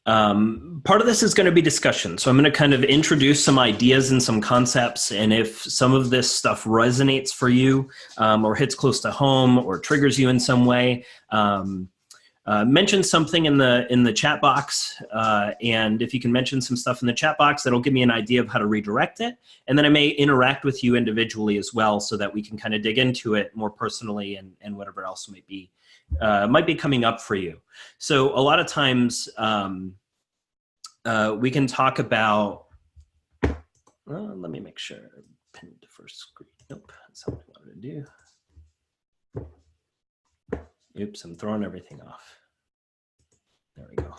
Part of this is going to be discussion. So I'm going to kind of introduce some ideas and some concepts. And if some of this stuff resonates for you or hits close to home or triggers you in some way, mention something in the chat box. And if you can mention some stuff in the chat box, that'll give me an idea of how to redirect it. And then I may interact with you individually as well so that we can kind of dig into it more personally and whatever else might be coming up for you. So a lot of times we can talk about, let me make sure I pinned the first screen. Nope, that's not what I wanted to do. Oops, I'm throwing everything off. There we go.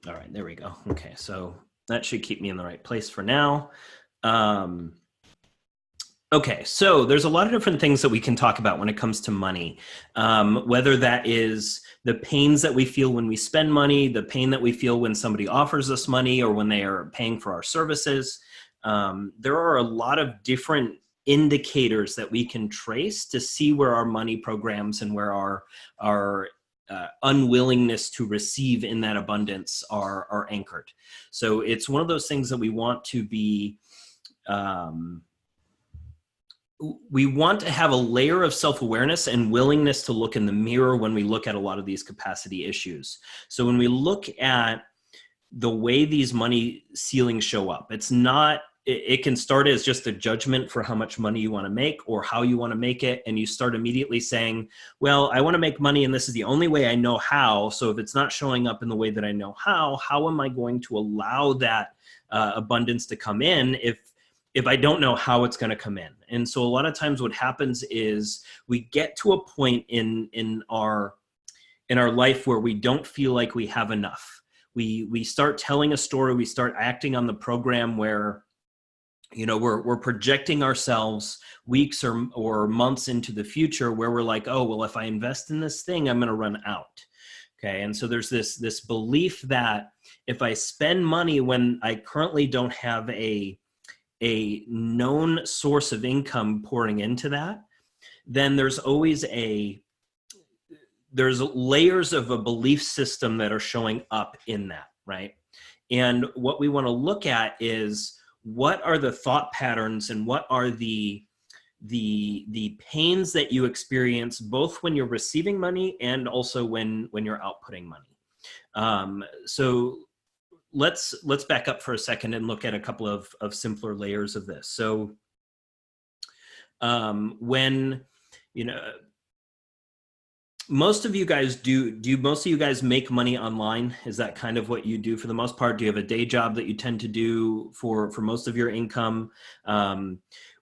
All right, there we go. Okay, so that should keep me in the right place for now. Okay, so there's a lot of different things that we can talk about when it comes to money, whether that is the pains that we feel when we spend money, the pain that we feel when somebody offers us money or when they are paying for our services. There are a lot of different indicators that we can trace to see where our money programs and where our unwillingness to receive in that abundance are anchored. So it's one of those things that we want to be, we want to have a layer of self-awareness and willingness to look in the mirror when we look at a lot of these capacity issues. So when we look at the way these money ceilings show up, it's not, it can start as just a judgment for how much money you want to make or how you want to make it. And you start immediately saying, well, I want to make money and this is the only way I know how. So if it's not showing up in the way that I know how am I going to allow that abundance to come in if I don't know how it's going to come in? And so a lot of times what happens is we get to a point in our life where we don't feel like we have enough. We start telling a story, we start acting on the program where, you know, we're projecting ourselves weeks or months into the future where we're like, oh, well, if I invest in this thing, I'm going to run out. Okay. And so there's this belief that if I spend money when I currently don't have a known source of income pouring into that, then there's always there's layers of a belief system that are showing up in that, right? And what we want to look at is what are the thought patterns and what are the pains that you experience both when you're receiving money and also when you're outputting money. So let's back up for a second and look at a couple of simpler layers of this. So when, you know, most of you guys most of you guys make money online? Is that kind of what you do for the most part? Do you have a day job that you tend to do for most of your income?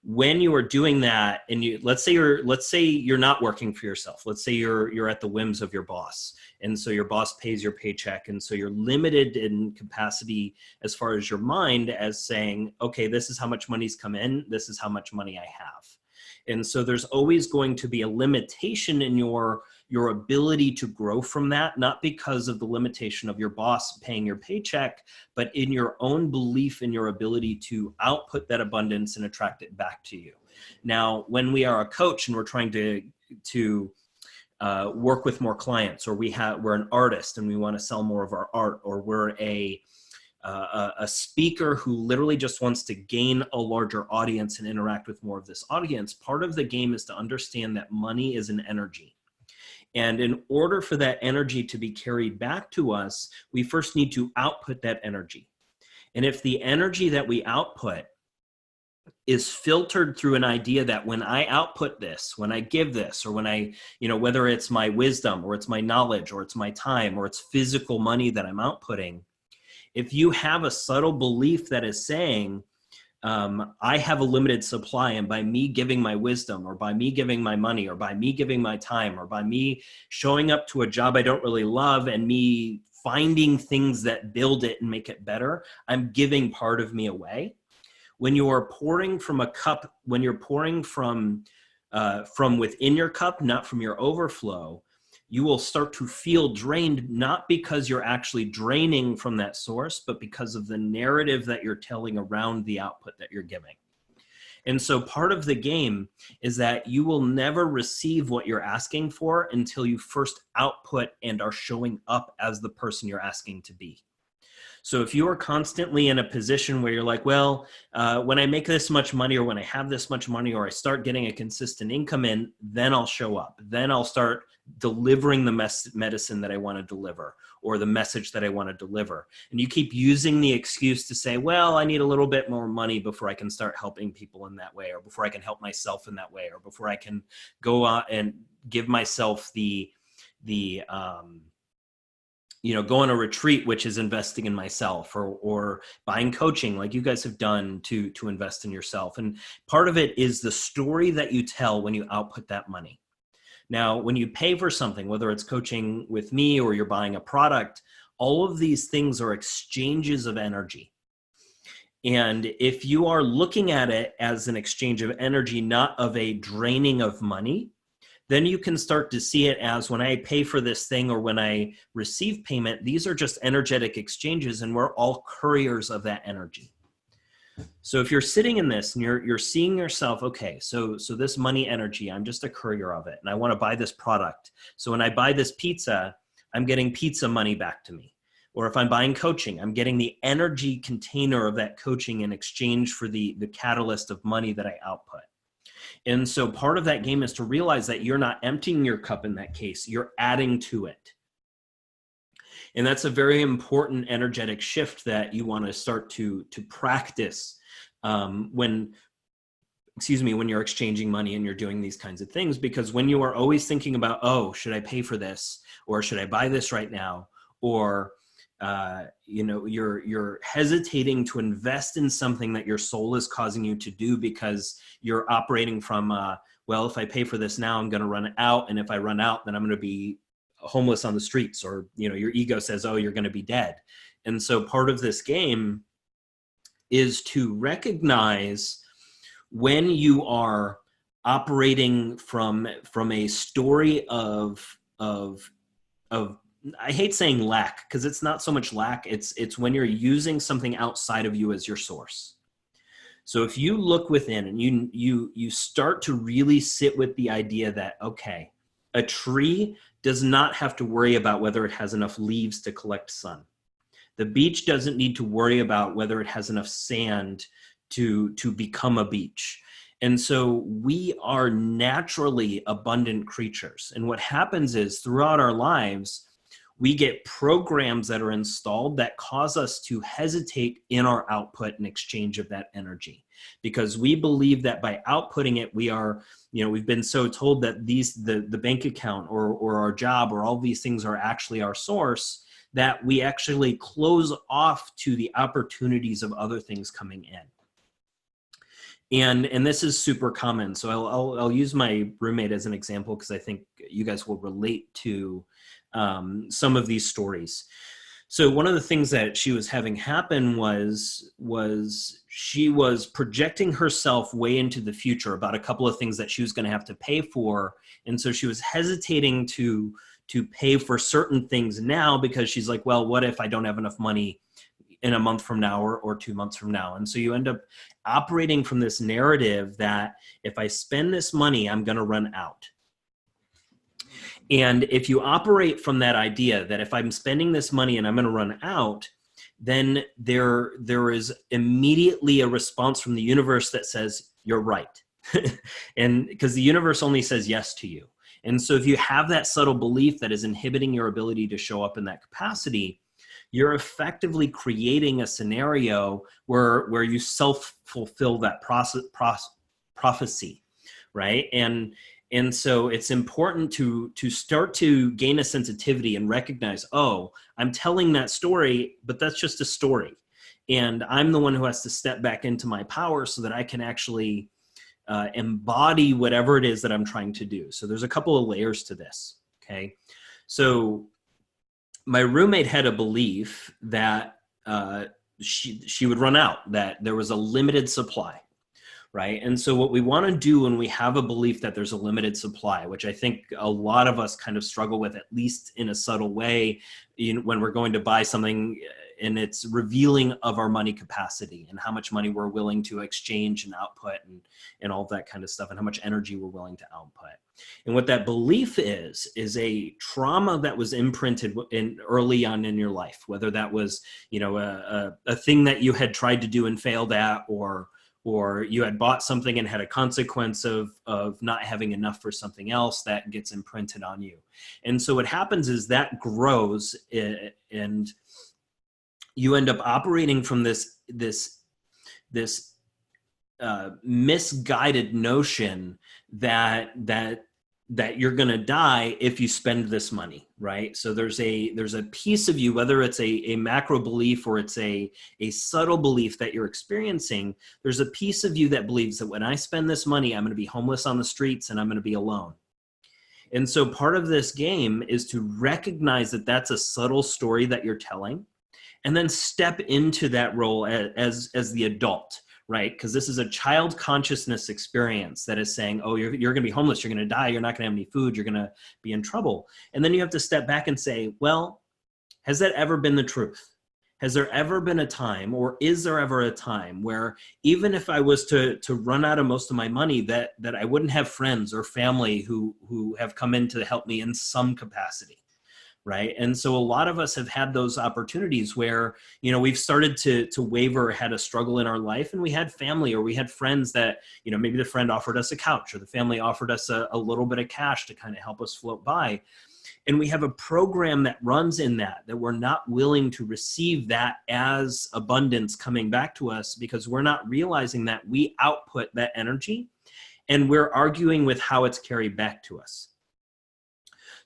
When you are doing that, and let's say you're not working for yourself. Let's say you're at the whims of your boss, and so your boss pays your paycheck, and so you're limited in capacity as far as your mind as saying, okay, this is how much money's come in, this is how much money I have. And so there's always going to be a limitation in your ability to grow from that, not because of the limitation of your boss paying your paycheck, but in your own belief in your ability to output that abundance and attract it back to you. Now, when we are a coach and we're trying to work with more clients, or we're an artist and we want to sell more of our art, or we're a speaker who literally just wants to gain a larger audience and interact with more of this audience, part of the game is to understand that money is an energy. And in order for that energy to be carried back to us, we first need to output that energy. And if the energy that we output is filtered through an idea that when I output this, when I give this, or when I, you know, whether it's my wisdom or it's my knowledge or it's my time or it's physical money that I'm outputting, if you have a subtle belief that is saying, I have a limited supply, and by me giving my wisdom, or by me giving my money, or by me giving my time, or by me showing up to a job I don't really love and me finding things that build it and make it better, I'm giving part of me away. When you are pouring from a cup, when you're pouring from within your cup, not from your overflow, you will start to feel drained, not because you're actually draining from that source, but because of the narrative that you're telling around the output that you're giving. And so part of the game is that you will never receive what you're asking for until you first output and are showing up as the person you're asking to be. So if you are constantly in a position where you're like, well, when I make this much money, or when I have this much money, or I start getting a consistent income in, then I'll show up. Then I'll start delivering the medicine that I want to deliver, or the message that I want to deliver. And you keep using the excuse to say, well, I need a little bit more money before I can start helping people in that way, or before I can help myself in that way, or before I can go out and give myself go on a retreat, which is investing in myself, or buying coaching like you guys have done to invest in yourself. And part of it is the story that you tell when you output that money. Now, when you pay for something, whether it's coaching with me or you're buying a product, all of these things are exchanges of energy. And if you are looking at it as an exchange of energy, not of a draining of money, then you can start to see it as, when I pay for this thing or when I receive payment, these are just energetic exchanges, and we're all couriers of that energy. So if you're sitting in this and you're seeing yourself, okay, so this money energy, I'm just a courier of it, and I want to buy this product. So when I buy this pizza, I'm getting pizza money back to me. Or if I'm buying coaching, I'm getting the energy container of that coaching in exchange for the catalyst of money that I output. And so part of that game is to realize that you're not emptying your cup in that case, you're adding to it. And that's a very important energetic shift that you want to start to practice when you're exchanging money and you're doing these kinds of things. Because when you are always thinking about, oh, should I pay for this? Or should I buy this right now? Or you're hesitating to invest in something that your soul is causing you to do because you're operating from, well, if I pay for this now, I'm going to run out. And if I run out, then I'm going to be homeless on the streets. Or, your ego says, oh, you're going to be dead. And so part of this game is to recognize when you are operating from a story of I hate saying lack, because it's not so much lack. It's when you're using something outside of you as your source. So if you look within and you start to really sit with the idea that, okay, a tree does not have to worry about whether it has enough leaves to collect sun. The beach doesn't need to worry about whether it has enough sand to become a beach. And so we are naturally abundant creatures. And what happens is, throughout our lives, we get programs that are installed that cause us to hesitate in our output in exchange of that energy, because we believe that by outputting it, we are, we've been so told that the bank account or our job or all these things are actually our source, that we actually close off to the opportunities of other things coming in. And this is super common. So I'll use my roommate as an example, because I think you guys will relate to some of these stories. So one of the things that she was having happen was she was projecting herself way into the future about a couple of things that she was going to have to pay for. And so she was hesitating to pay for certain things now, because she's like, well, what if I don't have enough money in a month from now or 2 months from now? And so you end up operating from this narrative that if I spend this money, I'm going to run out. And if you operate from that idea that if I'm spending this money and I'm going to run out, then there is immediately a response from the universe that says, you're right. And because the universe only says yes to you. And so if you have that subtle belief that is inhibiting your ability to show up in that capacity, you're effectively creating a scenario where you self-fulfill that prophecy, right? And so it's important to start to gain a sensitivity and recognize, oh, I'm telling that story, but that's just a story. And I'm the one who has to step back into my power so that I can actually embody whatever it is that I'm trying to do. So there's a couple of layers to this, okay? So my roommate had a belief that she would run out, that there was a limited supply, right? And so what we want to do when we have a belief that there's a limited supply, which I think a lot of us kind of struggle with, at least in a subtle way, when we're going to buy something, and it's revealing of our money capacity and how much money we're willing to exchange and output, and all of that kind of stuff, and how much energy we're willing to output. And what that belief is a trauma that was imprinted in early on in your life, whether that was, a thing that you had tried to do and failed at, or you had bought something and had a consequence of not having enough for something else that gets imprinted on you. And so what happens is that grows, and you end up operating from this misguided notion that you're going to die if you spend this money, right? So there's a piece of you, whether it's a macro belief or it's a subtle belief that you're experiencing, there's a piece of you that believes that when I spend this money, I'm going to be homeless on the streets and I'm going to be alone. And so part of this game is to recognize that that's a subtle story that you're telling, and then step into that role as the adult, right? Because this is a child consciousness experience that is saying, oh, you're going to be homeless, you're going to die, you're not going to have any food, you're going to be in trouble. And then you have to step back and say, well, has that ever been the truth? Has there ever been a time, or is there ever a time where even if I was to run out of most of my money, that I wouldn't have friends or family who have come in to help me in some capacity? Right. And so a lot of us have had those opportunities where, we've started to waver, had a struggle in our life, and we had family or we had friends that, maybe the friend offered us a couch or the family offered us a little bit of cash to kind of help us float by. And we have a program that runs in that we're not willing to receive that as abundance coming back to us, because we're not realizing that we output that energy and we're arguing with how it's carried back to us.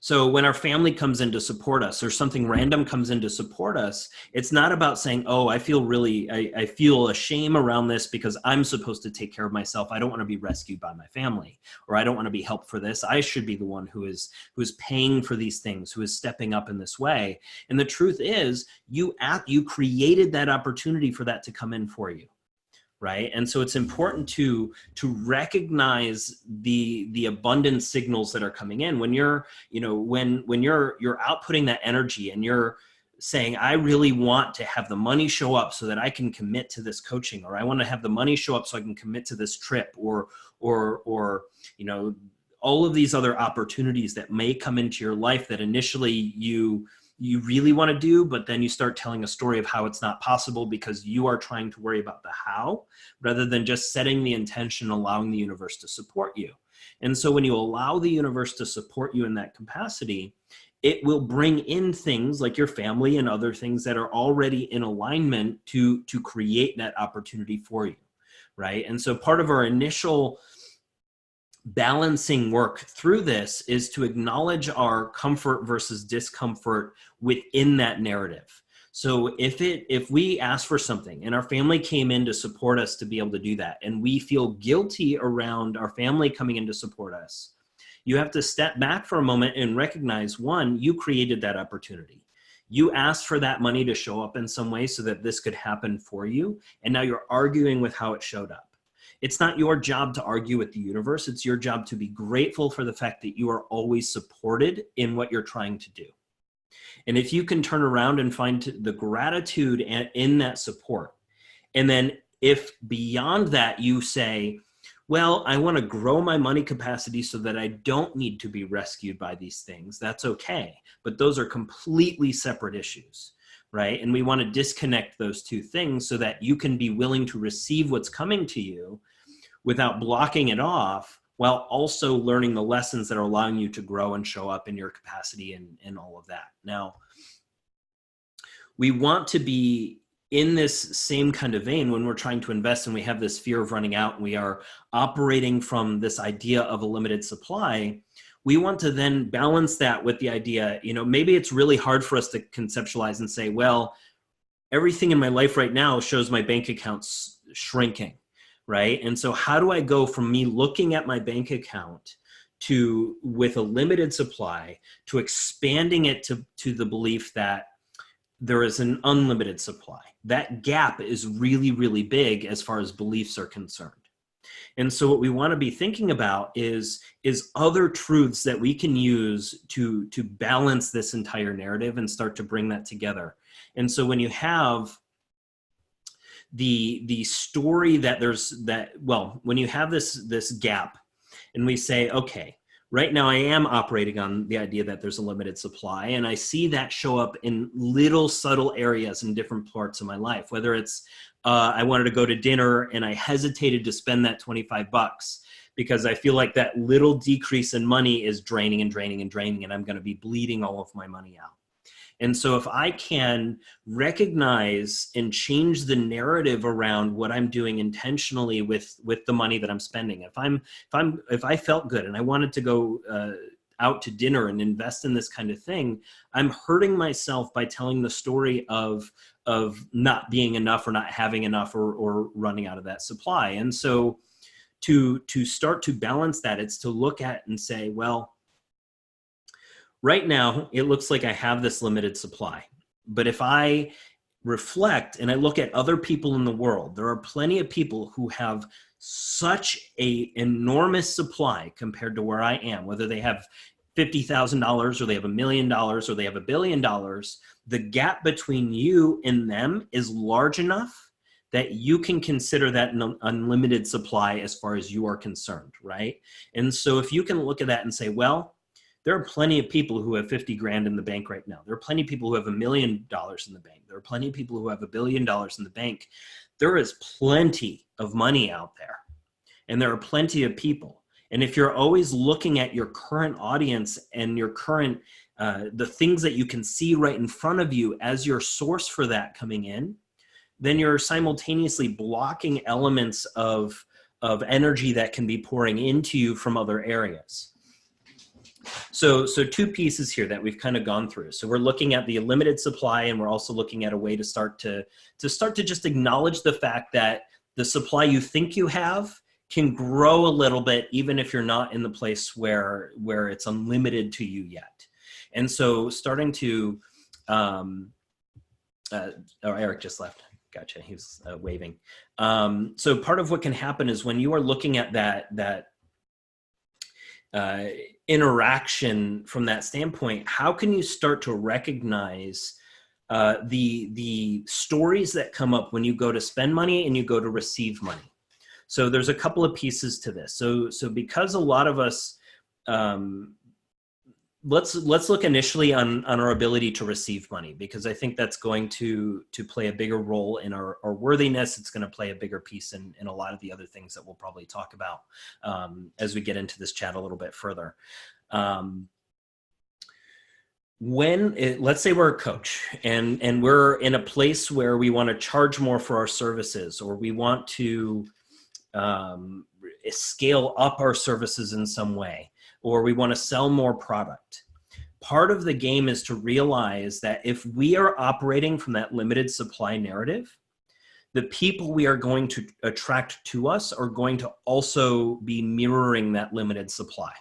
So when our family comes in to support us, or something random comes in to support us, it's not about saying, oh, I feel a shame around this because I'm supposed to take care of myself. I don't want to be rescued by my family, or I don't want to be helped for this. I should be the one who is paying for these things, who is stepping up in this way. And the truth is, you created that opportunity for that to come in for you. Right. And so it's important to recognize the abundant signals that are coming in when you're, when you're outputting that energy and you're saying, I really want to have the money show up so that I can commit to this coaching, or I want to have the money show up so I can commit to this trip, or all of these other opportunities that may come into your life that initially you really want to do, but then you start telling a story of how it's not possible because you are trying to worry about the how, rather than just setting the intention, allowing the universe to support you. And so when you allow the universe to support you in that capacity, it will bring in things like your family and other things that are already in alignment to create that opportunity for you, right? And so part of our initial balancing work through this is to acknowledge our comfort versus discomfort within that narrative. So if we ask for something and our family came in to support us to be able to do that, and we feel guilty around our family coming in to support us, you have to step back for a moment and recognize, one, you created that opportunity. You asked for that money to show up in some way so that this could happen for you. And now you're arguing with how it showed up. It's not your job to argue with the universe. It's your job to be grateful for the fact that you are always supported in what you're trying to do. And if you can turn around and find the gratitude in that support, and then if beyond that you say, well, I want to grow my money capacity so that I don't need to be rescued by these things, that's okay. But those are completely separate issues. Right? And we want to disconnect those two things so that you can be willing to receive what's coming to you without blocking it off, while also learning the lessons that are allowing you to grow and show up in your capacity and all of that. Now, we want to be in this same kind of vein when we're trying to invest and we have this fear of running out and we are operating from this idea of a limited supply. We want to then balance that with the idea, maybe it's really hard for us to conceptualize and say, well, everything in my life right now shows my bank account's shrinking, right? And so how do I go from me looking at my bank account with a limited supply to expanding it to the belief that there is an unlimited supply? That gap is really, really big as far as beliefs are concerned. And so what we want to be thinking about is other truths that we can use to balance this entire narrative and start to bring that together. And so when you have the story when you have this gap, and we say, okay, right now I am operating on the idea that there's a limited supply, and I see that show up in little subtle areas in different parts of my life, whether it's I wanted to go to dinner and I hesitated to spend that $25 because I feel like that little decrease in money is draining and draining and draining, and I'm going to be bleeding all of my money out. And so if I can recognize and change the narrative around what I'm doing intentionally with the money that I'm spending, if I felt good and I wanted to go out to dinner and invest in this kind of thing, I'm hurting myself by telling the story of not being enough or not having enough or running out of that supply. And so to start to balance that, it's to look at and say, well, right now, it looks like I have this limited supply. But if I reflect and I look at other people in the world, there are plenty of people who have such an enormous supply compared to where I am, whether they have $50,000 or they have $1 million or they have $1 billion. The gap between you and them is large enough that you can consider that an unlimited supply as far as you are concerned, right? And so if you can look at that and say, well, there are plenty of people who have 50 grand in the bank right now. There are plenty of people who have $1 million in the bank. There are plenty of people who have $1 billion in the bank. There is plenty of money out there, and there are plenty of people. And if you're always looking at your current audience and your current, the things that you can see right in front of you as your source for that coming in, then you're simultaneously blocking elements of energy that can be pouring into you from other areas. So two pieces here that we've kind of gone through. So we're looking at the limited supply, and we're also looking at a way to start to just acknowledge the fact that the supply you think you have can grow a little bit, even if you're not in the place where it's unlimited to you yet. And so starting to, Eric just left. Gotcha. He was waving. So part of what can happen is when you are looking at that interaction from that standpoint, how can you start to recognize the stories that come up when you go to spend money and you go to receive money? So there's a couple of pieces to this. So because a lot of us, let's look initially on our ability to receive money, because I think that's going to play a bigger role in our worthiness. It's going to play a bigger piece in a lot of the other things that we'll probably talk about as we get into this chat a little bit further. Let's say we're a coach and we're in a place where we want to charge more for our services, or we want to scale up our services in some way, or we want to sell more product. Part of the game is to realize that if we are operating from that limited supply narrative, the people we are going to attract to us are going to also be mirroring that limited supply.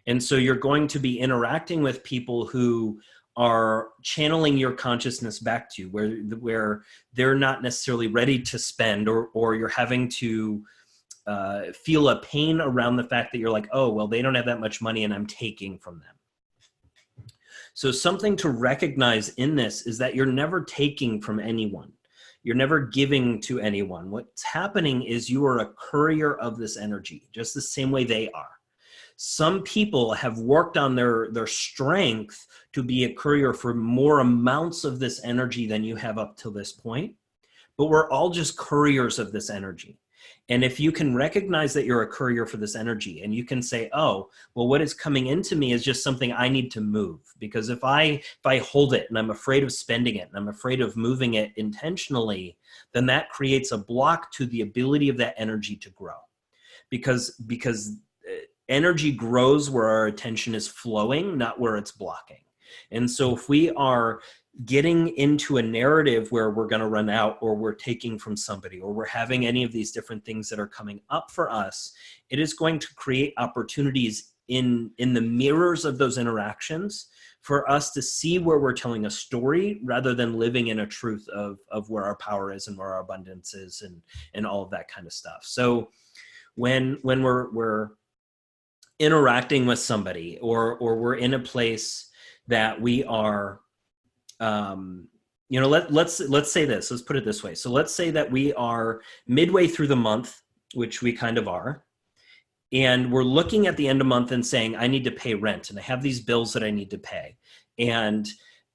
And so you're going to be interacting with people who are channeling your consciousness back to you, where they're not necessarily ready to spend, or you're having to feel a pain around the fact that you're like, oh, well, they don't have that much money and I'm taking from them. So something to recognize in this is that you're never taking from anyone. You're never giving to anyone. What's happening is you are a courier of this energy, just the same way they are. Some people have worked on their strength to be a courier for more amounts of this energy than you have up till this point, but we're all just couriers of this energy. And if you can recognize that you're a courier for this energy, and you can say, oh, well, what is coming into me is just something I need to move. Because if I hold it and I'm afraid of spending it and I'm afraid of moving it intentionally, then that creates a block to the ability of that energy to grow. Because energy grows where our attention is flowing, not where it's blocking. And so if we are getting into a narrative where we're going to run out, or we're taking from somebody, or we're having any of these different things that are coming up for us, it is going to create opportunities in the mirrors of those interactions for us to see where we're telling a story rather than living in a truth of where our power is and where our abundance is and all of that kind of stuff. So when we're interacting with somebody, or we're in a place that we are, let's say this, let's put it this way. So let's say that we are midway through the month, which we kind of are, and we're looking at the end of month and saying, I need to pay rent and I have these bills that I need to pay. And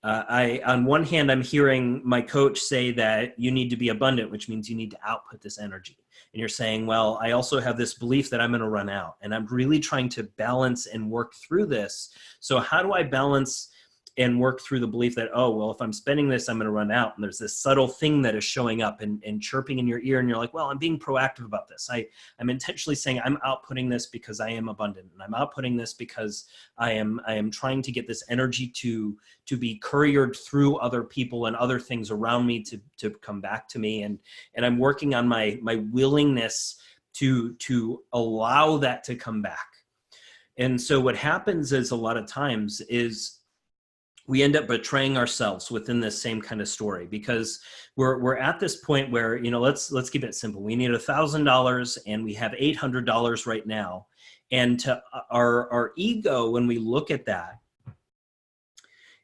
on one hand, I'm hearing my coach say that you need to be abundant, which means you need to output this energy. And you're saying, well, I also have this belief that I'm going to run out, and I'm really trying to balance and work through this. So how do I balance and work through the belief that, oh, well, if I'm spending this, I'm going to run out. And there's this subtle thing that is showing up and chirping in your ear. And you're like, well, I'm being proactive about this. I'm intentionally saying I'm outputting this because I am abundant. And I'm outputting this because I am trying to get this energy to be couriered through other people and other things around me to come back to me. And I'm working on my willingness to allow that to come back. And so what happens is, a lot of times, is we end up betraying ourselves within this same kind of story, because we're at this point where, let's keep it simple. We need $1,000 and we have $800 right now. And to our ego, when we look at that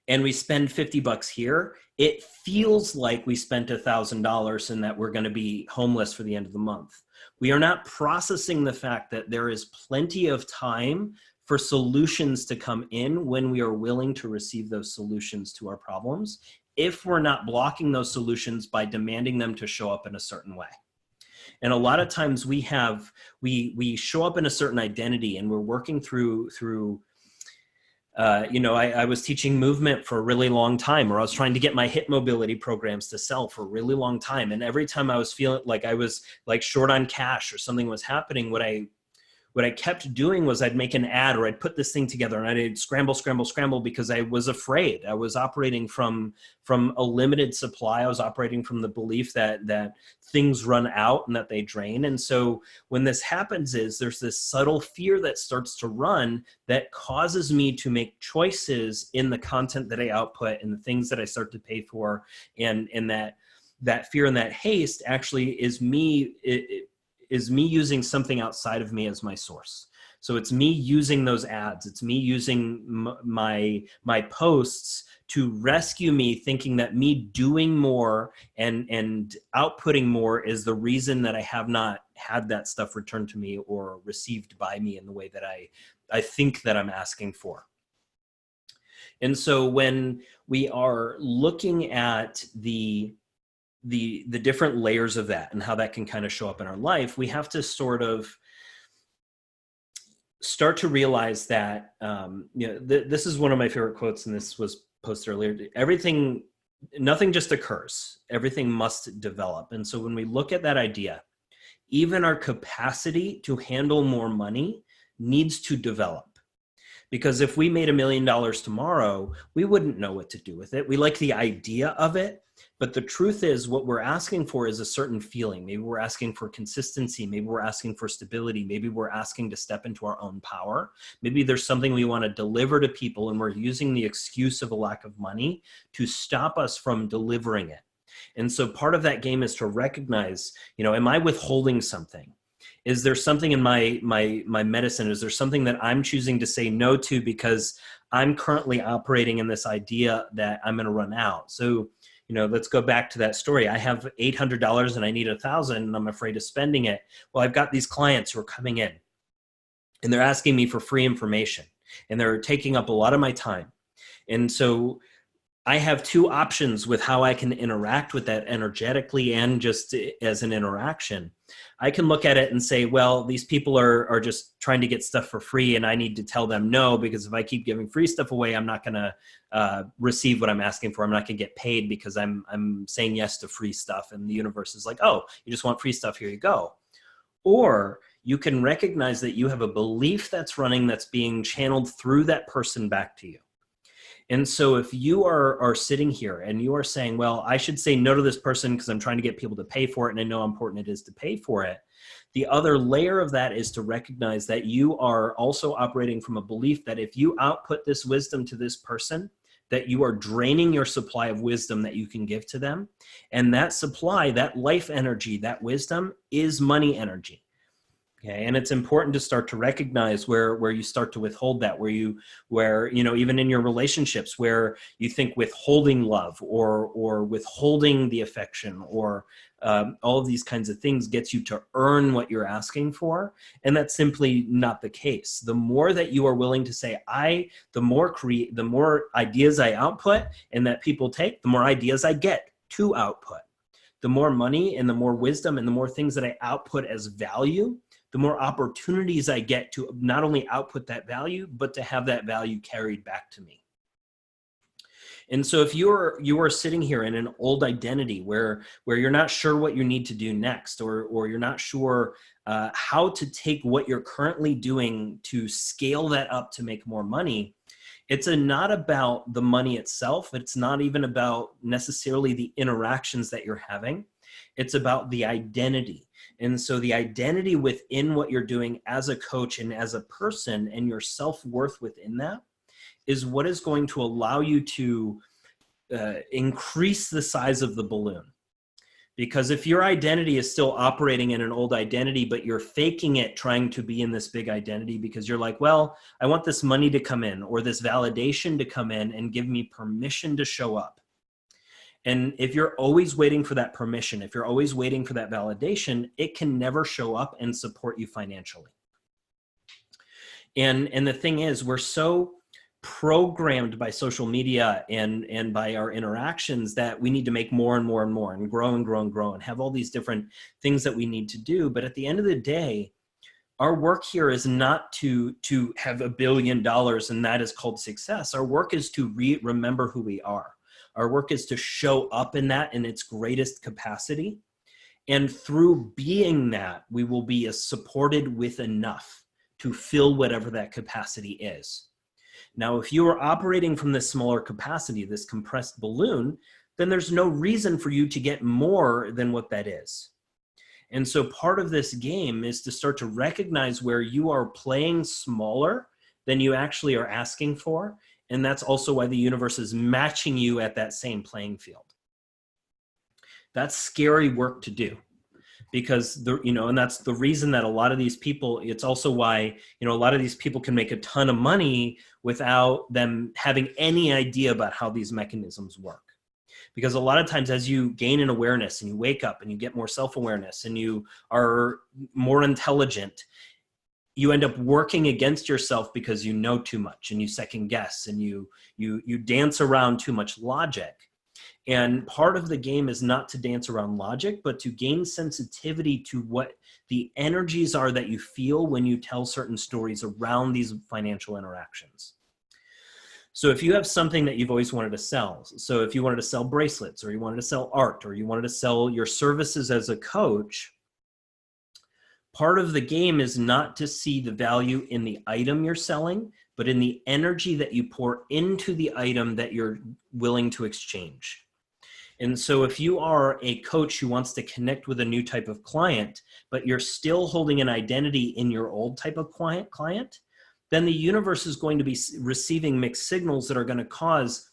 and we spend $50 here, it feels like we spent $1,000 and that we're going to be homeless for the end of the month. We are not processing the fact that there is plenty of time for solutions to come in when we are willing to receive those solutions to our problems, if we're not blocking those solutions by demanding them to show up in a certain way. And a lot of times we show up in a certain identity, and we're working through I was teaching movement for a really long time, or I was trying to get my hip mobility programs to sell for a really long time. And every time I was feeling like I was like short on cash or something was happening, what I kept doing was I'd make an ad, or I'd put this thing together and I'd scramble because I was afraid. I was operating from a limited supply. I was operating from the belief that things run out and that they drain. And so when this happens, there's this subtle fear that starts to run that causes me to make choices in the content that I output and the things that I start to pay for. And that fear and that haste actually is me using something outside of me as my source. So it's me using those ads. It's me using my posts to rescue me, thinking that me doing more and outputting more is the reason that I have not had that stuff returned to me or received by me in the way that I think that I'm asking for. And so when we are looking at the different layers of that and how that can kind of show up in our life, we have to sort of start to realize that, this is one of my favorite quotes, and this was posted earlier. Nothing just occurs. Everything must develop. And so when we look at that idea, even our capacity to handle more money needs to develop. Because if we made $1 million tomorrow, we wouldn't know what to do with it. We like the idea of it, but the truth is what we're asking for is a certain feeling. Maybe we're asking for consistency. Maybe we're asking for stability. Maybe we're asking to step into our own power. Maybe there's something we want to deliver to people, and we're using the excuse of a lack of money to stop us from delivering it. And so part of that game is to recognize, am I withholding something? Is there something in my medicine? Is there something that I'm choosing to say no to because I'm currently operating in this idea that I'm going to run out? So, let's go back to that story. I have $800 and I need $1,000 and I'm afraid of spending it. Well, I've got these clients who are coming in and they're asking me for free information and they're taking up a lot of my time. And so I have two options with how I can interact with that energetically and just as an interaction. I can look at it and say, well, these people are just trying to get stuff for free and I need to tell them no, because if I keep giving free stuff away, I'm not going to receive what I'm asking for. I'm not going to get paid because I'm saying yes to free stuff. And the universe is like, oh, you just want free stuff, here you go. Or you can recognize that you have a belief that's running that's being channeled through that person back to you. And so if you are sitting here and you are saying, well, I should say no to this person because I'm trying to get people to pay for it and I know how important it is to pay for it. The other layer of that is to recognize that you are also operating from a belief that if you output this wisdom to this person, that you are draining your supply of wisdom that you can give to them. And that supply, that life energy, that wisdom is money energy. Okay. And it's important to start to recognize where you start to withhold that, where, even in your relationships, where you think withholding love or withholding the affection or all of these kinds of things gets you to earn what you're asking for. And that's simply not the case. The more that you are willing to say, the more ideas I output and that people take, the more ideas I get to output. The more money and the more wisdom and the more things that I output as value, the more opportunities I get to not only output that value, but to have that value carried back to me. And so if you are sitting here in an old identity where you're not sure what you need to do next, or you're not sure how to take what you're currently doing to scale that up to make more money, it's not about the money itself. It's not even about necessarily the interactions that you're having. It's about the identity. And so the identity within what you're doing as a coach and as a person and your self-worth within that is what is going to allow you to increase the size of the balloon. Because if your identity is still operating in an old identity, but you're faking it, trying to be in this big identity because you're like, well, I want this money to come in or this validation to come in and give me permission to show up. And if you're always waiting for that permission, if you're always waiting for that validation, it can never show up and support you financially. And the thing is, we're so programmed by social media and by our interactions that we need to make more and more and more and grow and grow and grow and have all these different things that we need to do. But at the end of the day, our work here is not to have $1 billion and that is called success. Our work is to remember who we are. Our work is to show up in that in its greatest capacity. And through being that, we will be supported with enough to fill whatever that capacity is. Now, if you are operating from this smaller capacity, this compressed balloon, then there's no reason for you to get more than what that is. And so part of this game is to start to recognize where you are playing smaller than you actually are asking for. And that's also why the universe is matching you at that same playing field. That's scary work to do. Because and that's the reason that a lot of these people, it's also why, a lot of these people can make a ton of money without them having any idea about how these mechanisms work. Because a lot of times as you gain an awareness and you wake up and you get more self-awareness and you are more intelligent, you end up working against yourself because you know too much and you second guess and you dance around too much logic. And part of the game is not to dance around logic, but to gain sensitivity to what the energies are that you feel when you tell certain stories around these financial interactions. So if you have something that you've always wanted to sell, so if you wanted to sell bracelets or you wanted to sell art or you wanted to sell your services as a coach, part of the game is not to see the value in the item you're selling, but in the energy that you pour into the item that you're willing to exchange. And so if you are a coach who wants to connect with a new type of client, but you're still holding an identity in your old type of client, then the universe is going to be receiving mixed signals that are going to cause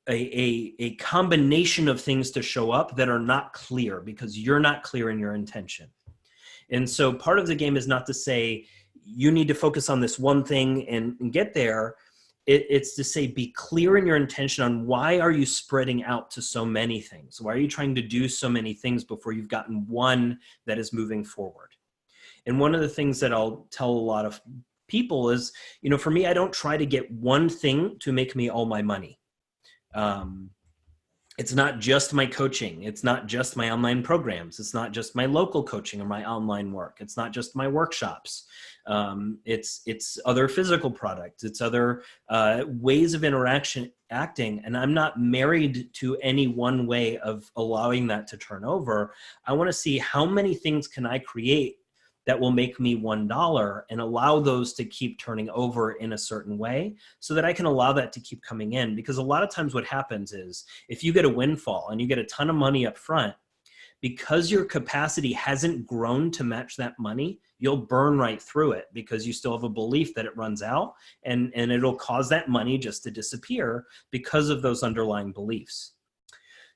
a combination of things to show up that are not clear because you're not clear in your intention. And so part of the game is not to say you need to focus on this one thing and get there. It's to say, be clear in your intention on why are you spreading out to so many things? Why are you trying to do so many things before you've gotten one that is moving forward? And one of the things that I'll tell a lot of people is, for me, I don't try to get one thing to make me all my money. It's not just my coaching. It's not just my online programs. It's not just my local coaching or my online work. It's not just my workshops. It's other physical products. It's other ways of acting. And I'm not married to any one way of allowing that to turn over. I want to see how many things can I create that will make me $1 and allow those to keep turning over in a certain way so that I can allow that to keep coming in. Because a lot of times what happens is if you get a windfall and you get a ton of money up front, because your capacity hasn't grown to match that money, you'll burn right through it because you still have a belief that it runs out and it'll cause that money just to disappear because of those underlying beliefs.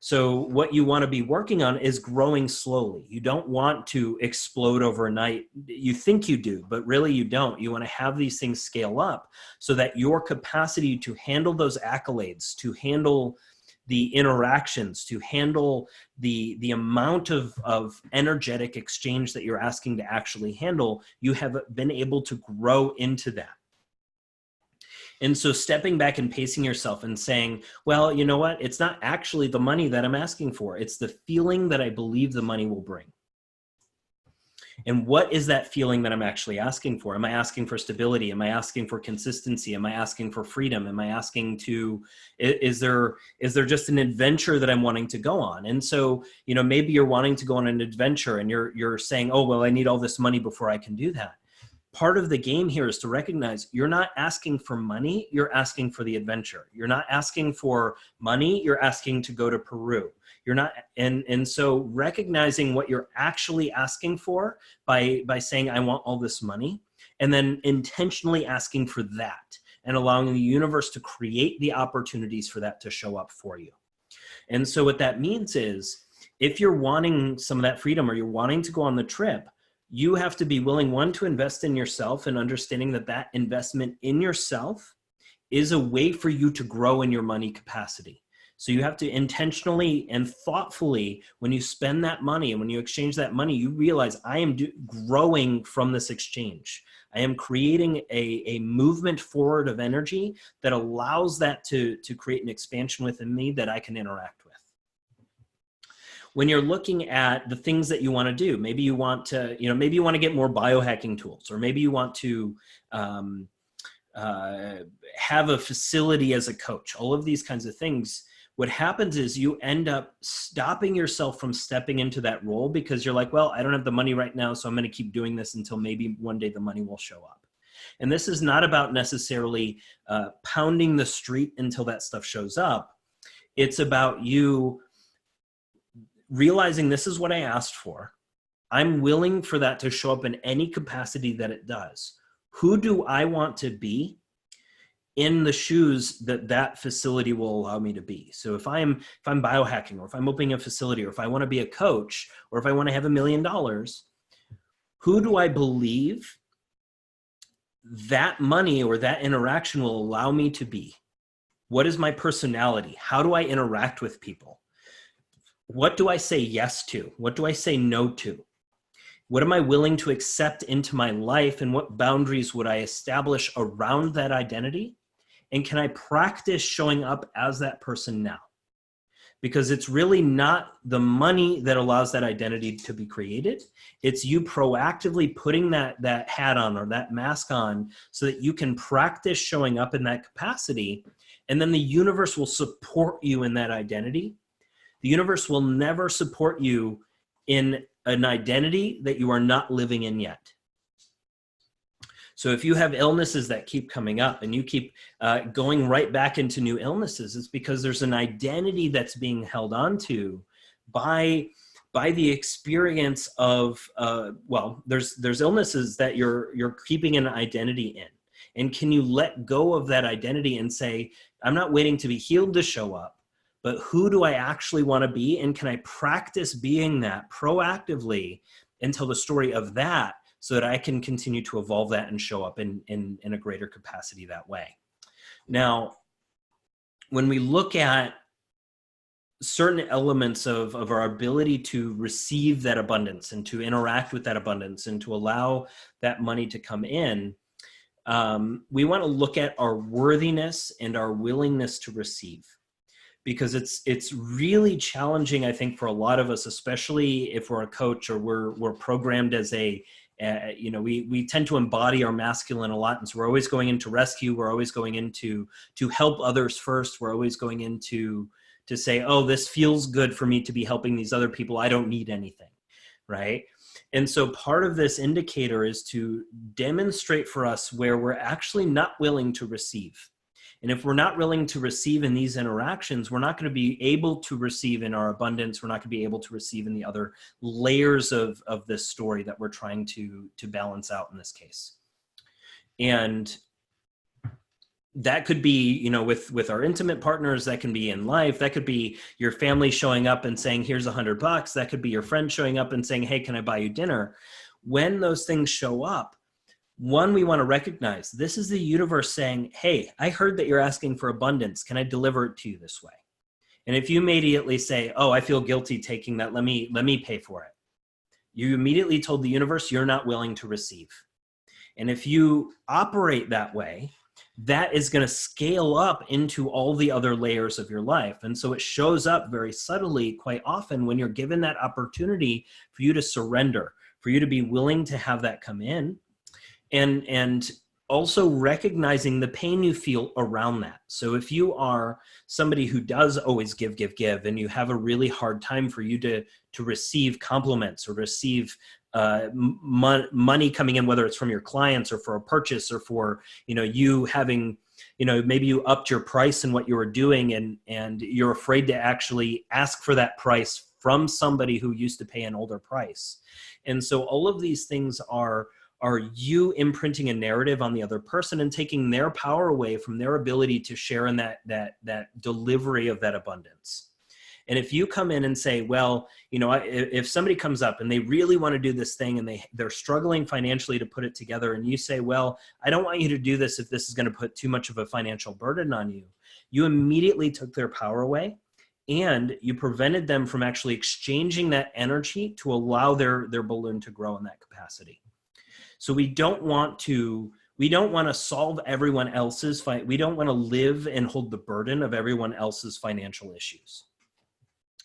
So what you want to be working on is growing slowly. You don't want to explode overnight. You think you do, but really you don't. You want to have these things scale up so that your capacity to handle those accolades, to handle the interactions, to handle the amount of energetic exchange that you're asking to actually handle, you have been able to grow into that. And so stepping back and pacing yourself and saying, well, you know what? It's not actually the money that I'm asking for. It's the feeling that I believe the money will bring. And what is that feeling that I'm actually asking for? Am I asking for stability? Am I asking for consistency? Am I asking for freedom? Am I asking to, is there just an adventure that I'm wanting to go on? And so, you know, maybe you're wanting to go on an adventure and you're saying, oh, well, I need all this money before I can do that. Part of the game here is to recognize you're not asking for money, you're asking for the adventure. You're not asking for money, you're asking to go to Peru. You're not, and so recognizing what you're actually asking for by saying, I want all this money, and then intentionally asking for that and allowing the universe to create the opportunities for that to show up for you. And so what that means is, if you're wanting some of that freedom or you're wanting to go on the trip, you have to be willing, one, to invest in yourself and understanding that that investment in yourself is a way for you to grow in your money capacity. So you have to intentionally and thoughtfully, when you spend that money and when you exchange that money, you realize I am growing from this exchange. I am creating a movement forward of energy that allows that to create an expansion within me that I can interact with. When you're looking at the things that you want to do, maybe you want to, you know, maybe you want to get more biohacking tools, or maybe you want to have a facility as a coach, all of these kinds of things. What happens is you end up stopping yourself from stepping into that role because you're like, well, I don't have the money right now, so I'm going to keep doing this until maybe one day the money will show up. And this is not about necessarily pounding the street until that stuff shows up. It's about you realizing this is what I asked for. I'm willing for that to show up in any capacity that it does. Who do I want to be in the shoes that that facility will allow me to be? So if I'm biohacking, or if I'm opening a facility, or if I want to be a coach, or if I want to have $1 million, who do I believe that money or that interaction will allow me to be? What is my personality? How do I interact with people? What do I say yes to? What do I say no to? What am I willing to accept into my life, and what boundaries would I establish around that identity? And can I practice showing up as that person now? Because it's really not the money that allows that identity to be created. It's you proactively putting that hat on or that mask on so that you can practice showing up in that capacity. And then the universe will support you in that identity. The universe will never support you in an identity that you are not living in yet. So if you have illnesses that keep coming up and you keep going right back into new illnesses, it's because there's an identity that's being held onto by the experience of, there's illnesses that you're keeping an identity in. And can you let go of that identity and say, I'm not waiting to be healed to show up, but who do I actually want to be? And can I practice being that proactively and tell the story of that so that I can continue to evolve that and show up in a greater capacity that way? Now, when we look at certain elements of our ability to receive that abundance and to interact with that abundance and to allow that money to come in, we want to look at our worthiness and our willingness to receive. Because it's really challenging, I think, for a lot of us, especially if we're a coach or we're programmed as we tend to embody our masculine a lot. And so we're always going into rescue. We're always going into to help others first. We're always going into to say, oh, this feels good for me to be helping these other people. I don't need anything, right? And so part of this indicator is to demonstrate for us where we're actually not willing to receive. And if we're not willing to receive in these interactions, we're not going to be able to receive in our abundance. We're not going to be able to receive in the other layers of this story that we're trying to balance out in this case. And that could be, you know, with our intimate partners, that can be in life, that could be your family showing up and saying, here's $100. That could be your friend showing up and saying, hey, can I buy you dinner? When those things show up, one, we want to recognize this is the universe saying, hey, I heard that you're asking for abundance. Can I deliver it to you this way? And if you immediately say, oh, I feel guilty taking that, let me pay for it, you immediately told the universe you're not willing to receive. And if you operate that way, that is going to scale up into all the other layers of your life. And so it shows up very subtly quite often when you're given that opportunity for you to surrender, for you to be willing to have that come in, and also recognizing the pain you feel around that. So if you are somebody who does always give, and you have a really hard time for you to receive compliments or receive money coming in, whether it's from your clients or for a purchase or for, you know, you having, you know, maybe you upped your price in what you were doing, and you're afraid to actually ask for that price from somebody who used to pay an older price. And so all of these things are you imprinting a narrative on the other person and taking their power away from their ability to share in that delivery of that abundance. And if you come in and say, well, you know, if somebody comes up and they really want to do this thing and they're struggling financially to put it together, and you say, well, I don't want you to do this if this is going to put too much of a financial burden on you, you immediately took their power away, and you prevented them from actually exchanging that energy to allow their balloon to grow in that capacity. So we don't want to solve everyone else's, we don't want to live and hold the burden of everyone else's financial issues.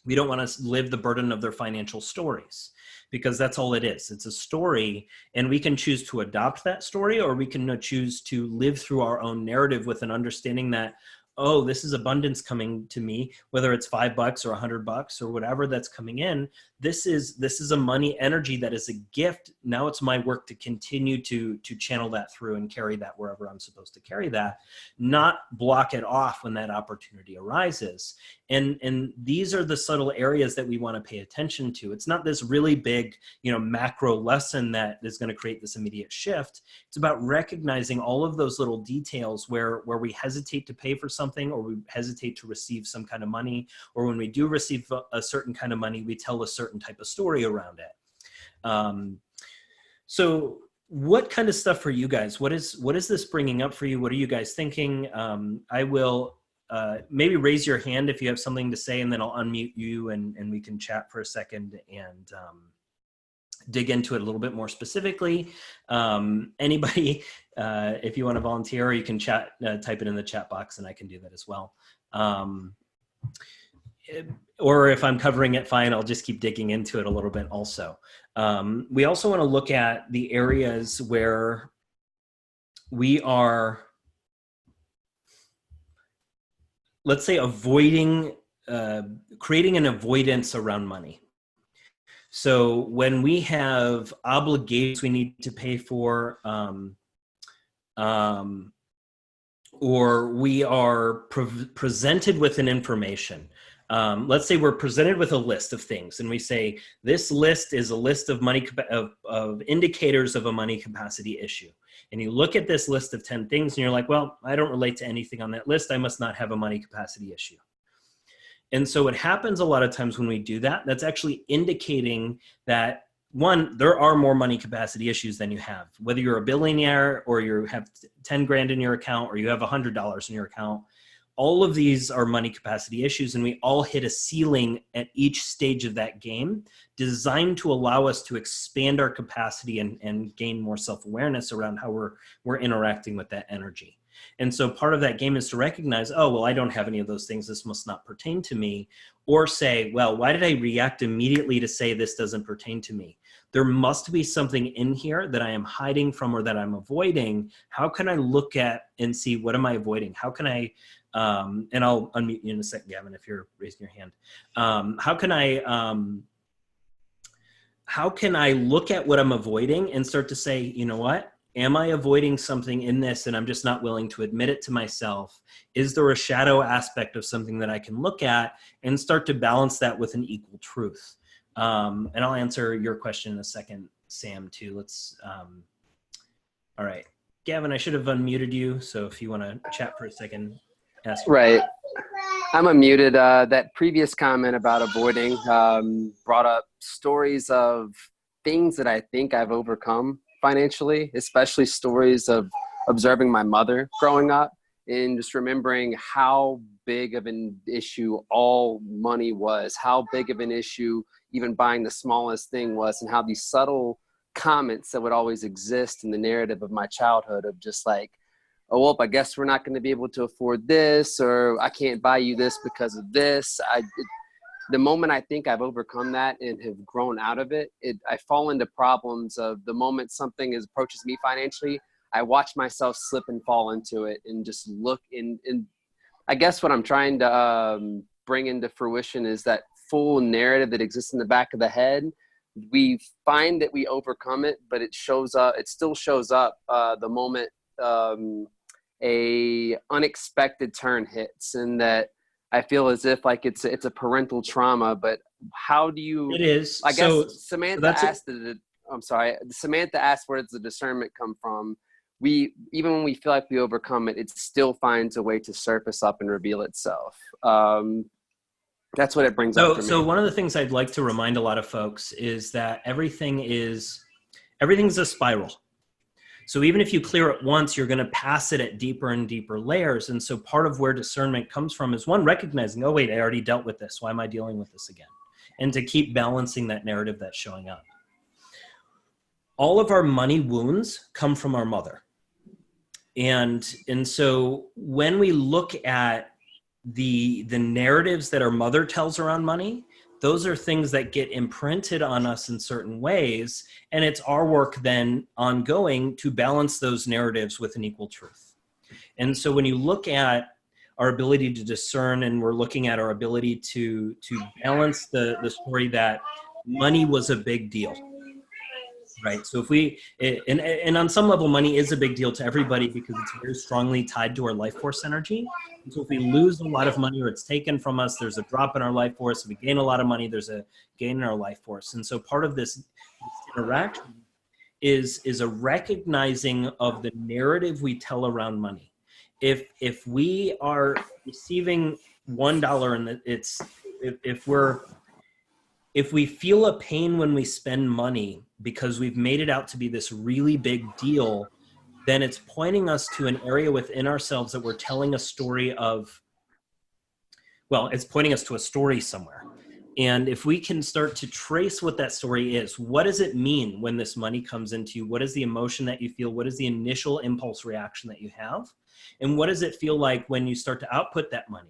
We don't want to live the burden of their financial stories, because that's all it is. It's a story, and we can choose to adopt that story, or we can choose to live through our own narrative with an understanding that, oh, this is abundance coming to me, whether it's $5 or $100 or whatever that's coming in. This is a money energy that is a gift. Now it's my work to continue to channel that through and carry that wherever I'm supposed to carry that, not block it off when that opportunity arises. And these are the subtle areas that we want to pay attention to. It's not this really big, you know, macro lesson that is going to create this immediate shift. It's about recognizing all of those little details where we hesitate to pay for something, or we hesitate to receive some kind of money, or when we do receive a certain kind of money, we tell a certain type of story around it. So what kind of stuff for you guys? What is this bringing up for you? What are you guys thinking? I will maybe raise your hand if you have something to say, and then I'll unmute you and we can chat for a second and dig into it a little bit more specifically. Anybody, if you want to volunteer, you can chat, type it in the chat box, and I can do that as well. Or if I'm covering it fine, I'll just keep digging into it a little bit also. We also want to look at the areas where we are, let's say, avoiding, creating an avoidance around money. So when we have obligations we need to pay for, or we are presented with an information. Let's say we're presented with a list of things, and we say, this list is a list of of indicators of a money capacity issue. And you look at this list of 10 things and you're like, well, I don't relate to anything on that list. I must not have a money capacity issue. And so what happens a lot of times when we do that, that's actually indicating that, one, there are more money capacity issues than you have. Whether you're a billionaire or you have 10 grand in your account or you have $100 in your account, all of these are money capacity issues, and we all hit a ceiling at each stage of that game, designed to allow us to expand our capacity and gain more self-awareness around how we're interacting with that energy. And so part of that game is to recognize, oh, well, I don't have any of those things. This must not pertain to me. Or say, well, why did I react immediately to say this doesn't pertain to me? There must be something in here that I am hiding from or that I'm avoiding. How can I look at and see, what am I avoiding? How can I, and I'll unmute you in a second, Gavin, if you're raising your hand. How can I look at what I'm avoiding and start to say, you know what? Am I avoiding something in this and I'm just not willing to admit it to myself? Is there a shadow aspect of something that I can look at and start to balance that with an equal truth? And I'll answer your question in a second, Sam, too. Let's, all right. Gavin, I should have unmuted you. So if you want to chat for a second, ask your Right. I'm unmuted. That previous comment about avoiding brought up stories of things that I think I've overcome financially, especially stories of observing my mother growing up and just remembering how big of an issue all money was, how big of an issue even buying the smallest thing was, and how these subtle comments that would always exist in the narrative of my childhood of just like, oh, well, I guess we're not going to be able to afford this, or I can't buy you this because of this. The moment I think I've overcome that and have grown out of it, I fall into problems of the moment something approaches me financially, I watch myself slip and fall into it and just look in. I guess what I'm trying to bring into fruition is that full narrative that exists in the back of the head. We find that we overcome it, but it shows up. It still shows up the moment a unexpected turn hits, and that I feel as if like it's a parental trauma. But how do you? It is. I guess So Samantha asked. I'm sorry. Samantha asked, where does the discernment come from? Even when we feel like we overcome it, it still finds a way to surface up and reveal itself. That's what it brings up for me. So one of the things I'd like to remind a lot of folks is that everything's a spiral. So even if you clear it once, you're going to pass it at deeper and deeper layers. And so part of where discernment comes from is one, recognizing, oh, wait, I already dealt with this. Why am I dealing with this again? And to keep balancing that narrative that's showing up. All of our money wounds come from our mother. And so when we look at the narratives that our mother tells around money, those are things that get imprinted on us in certain ways. And it's our work then ongoing to balance those narratives with an equal truth. And so when you look at our ability to discern, and we're looking at our ability to balance the story that money was a big deal. Right. So and on some level, money is a big deal to everybody because it's very strongly tied to our life force energy. And so if we lose a lot of money or it's taken from us, there's a drop in our life force. If we gain a lot of money, there's a gain in our life force. And so part of this interaction is a recognizing of the narrative we tell around money. If we are receiving $1 and if we feel a pain when we spend money because we've made it out to be this really big deal, then it's pointing us to an area within ourselves that we're telling a story of, well, it's pointing us to a story somewhere. And if we can start to trace what that story is, what does it mean when this money comes into you? What is the emotion that you feel? What is the initial impulse reaction that you have? And what does it feel like when you start to output that money?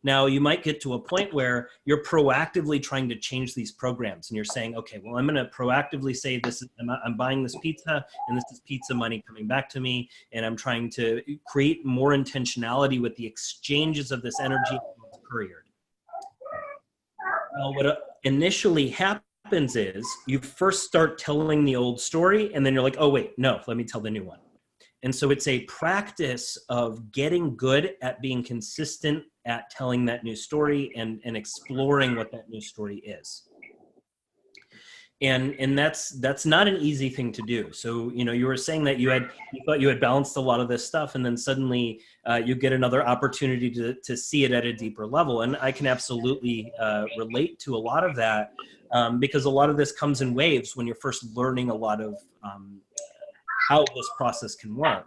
Now, you might get to a point where you're proactively trying to change these programs and you're saying, okay, well, I'm going to proactively say I'm buying this pizza and this is pizza money coming back to me. And I'm trying to create more intentionality with the exchanges of this energy that's couriered. Well, what initially happens is you first start telling the old story and then you're like, oh, wait, no, let me tell the new one. And so it's a practice of getting good at being consistent at telling that new story and exploring what that new story is. And that's not an easy thing to do. So, you were saying that you thought you had balanced a lot of this stuff, and then suddenly you get another opportunity to see it at a deeper level. And I can absolutely relate to a lot of that because a lot of this comes in waves when you're first learning a lot of how this process can work.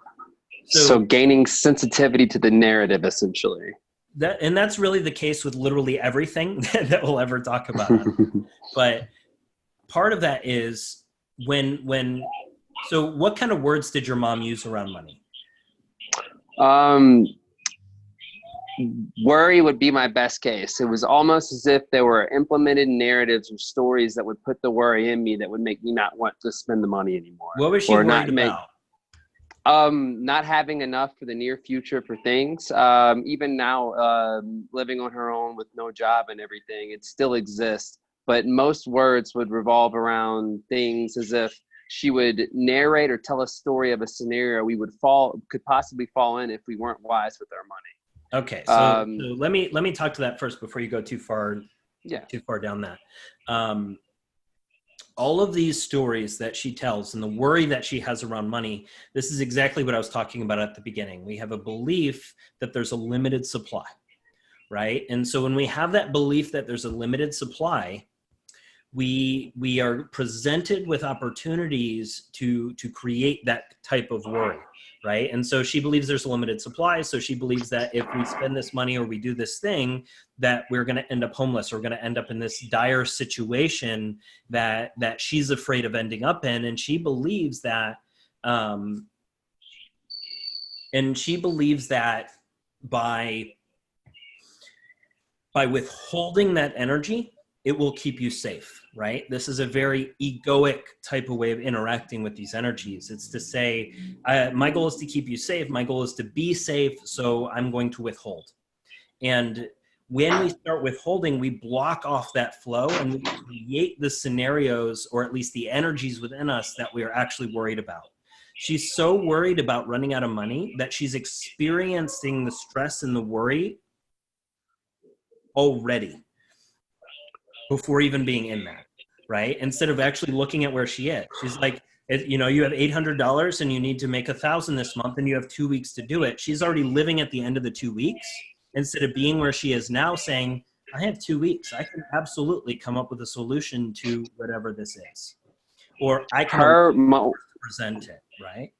So gaining sensitivity to the narrative, essentially. That's really the case with literally everything that we'll ever talk about. But part of that is so what kind of words did your mom use around money? Worry would be my best case. It was almost as if there were implemented narratives or stories that would put the worry in me that would make me not want to spend the money anymore. What was she worried about? Not having enough for the near future for things. Even now, living on her own with no job and everything, it still exists. But most words would revolve around things as if she would narrate or tell a story of a scenario we could possibly fall in if we weren't wise with our money. Okay, so let me talk to that first before you go too far. Yeah. Too far down that. all of these stories that she tells and the worry that she has around money, this is exactly what I was talking about at the beginning. We have a belief that there's a limited supply, right? And so when we have that belief that there's a limited supply, we are presented with opportunities to create that type of worry, right? And so she believes there's a limited supply, so she believes that if we spend this money or we do this thing, that we're going to end up homeless, or we're going to end up in this dire situation that she's afraid of ending up in. And she believes that by withholding that energy, it will keep you safe, right? This is a very egoic type of way of interacting with these energies. It's to say, my goal is to keep you safe. My goal is to be safe, so I'm going to withhold. And when we start withholding, we block off that flow and we create the scenarios, or at least the energies within us, that we are actually worried about. She's so worried about running out of money that she's experiencing the stress and the worry already before even being in that, right? Instead of actually looking at where she is. She's like, you know, you have $800 and you need to make $1,000 this month and you have 2 weeks to do it. She's already living at the end of the 2 weeks instead of being where she is now, saying, I have 2 weeks. I can absolutely come up with a solution to whatever this is. Or I can present it, right?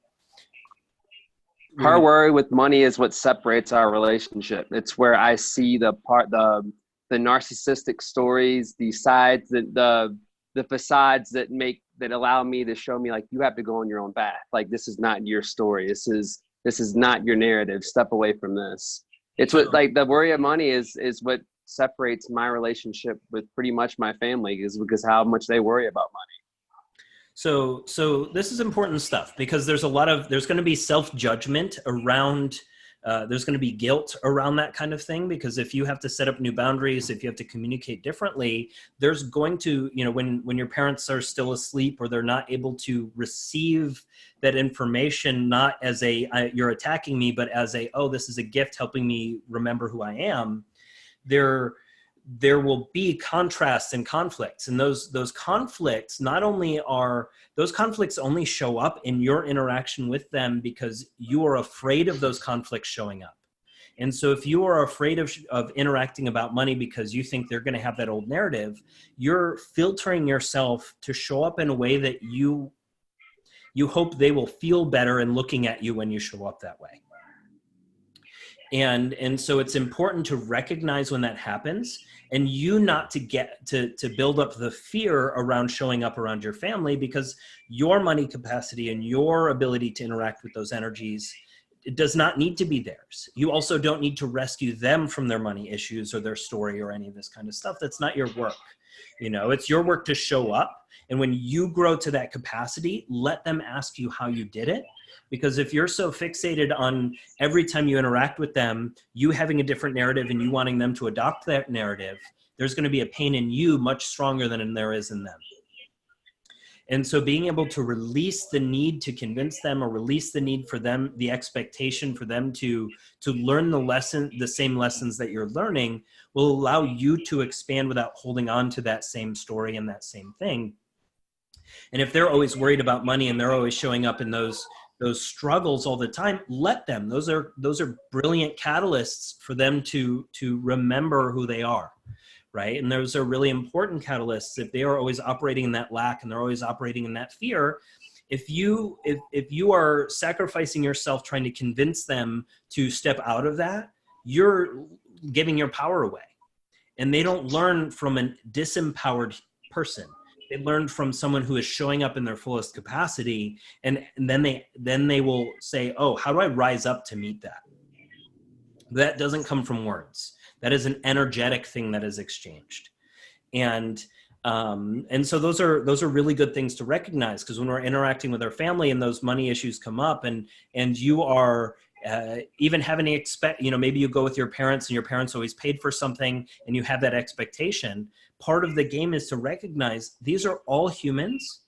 Her worry with money is what separates our relationship. It's where I see the narcissistic stories, the sides, the facades that allow me to show me, like, you have to go on your own path. Like, this is not your story. This is not your narrative. Step away from this. It's what, like, the worry of money is what separates my relationship with pretty much my family, is because how much they worry about money. So this is important stuff, because there's going to be self-judgment around, there's going to be guilt around that kind of thing, because if you have to set up new boundaries, if you have to communicate differently, there's going to, you know, when your parents are still asleep or they're not able to receive that information, not as you're attacking me, but as a, this is a gift helping me remember who I am, there will be contrasts and conflicts. And those conflicts only show up in your interaction with them because you are afraid of those conflicts showing up. And so if you are afraid of interacting about money because you think they're going to have that old narrative, you're filtering yourself to show up in a way that you hope they will feel better in looking at you when you show up that way. And so it's important to recognize when that happens, and you not to get to build up the fear around showing up around your family, because your money capacity and your ability to interact with those energies, it does not need to be theirs. You also don't need to rescue them from their money issues or their story or any of this kind of stuff. That's not your work. You know, it's your work to show up. And when you grow to that capacity, let them ask you how you did it. Because if you're so fixated on every time you interact with them, you having a different narrative and you wanting them to adopt that narrative, there's going to be a pain in you much stronger than there is in them. And so being able to release the need to convince them, or release the need for them, the expectation for them to learn the same lessons that you're learning, will allow you to expand without holding on to that same story and that same thing. And if they're always worried about money and they're always showing up in those struggles all the time, let them. Those are brilliant catalysts for them to remember who they are, right? And those are really important catalysts. If they are always operating in that lack and they're always operating in that fear, if you are sacrificing yourself trying to convince them to step out of that, you're giving your power away. And they don't learn from a disempowered person. They learn from someone who is showing up in their fullest capacity, and then they will say, oh, how do I rise up to meet that? That doesn't come from words. That is an energetic thing that is exchanged. And so those are really good things to recognize, because when we're interacting with our family and those money issues come up, and you are even having maybe you go with your parents and your parents always paid for something and you have that expectation. Part of the game is to recognize these are all humans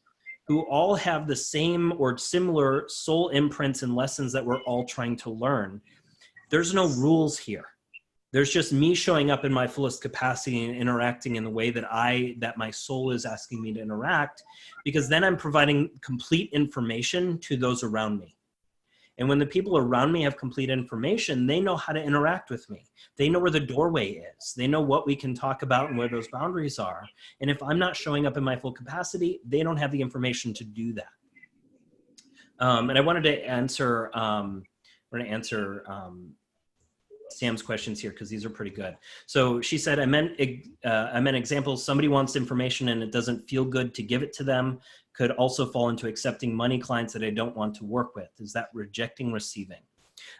who all have the same or similar soul imprints and lessons that we're all trying to learn. There's no rules here. There's just me showing up in my fullest capacity and interacting in the way that my soul is asking me to interact, because then I'm providing complete information to those around me. And when the people around me have complete information, they know how to interact with me. They know where the doorway is. They know what we can talk about and where those boundaries are. And if I'm not showing up in my full capacity, they don't have the information to do that. And I wanted to answer, Sam's questions here, because these are pretty good. So she said, I meant examples. Somebody wants information and it doesn't feel good to give it to them. Could also fall into accepting money clients that I don't want to work with. Is that rejecting receiving?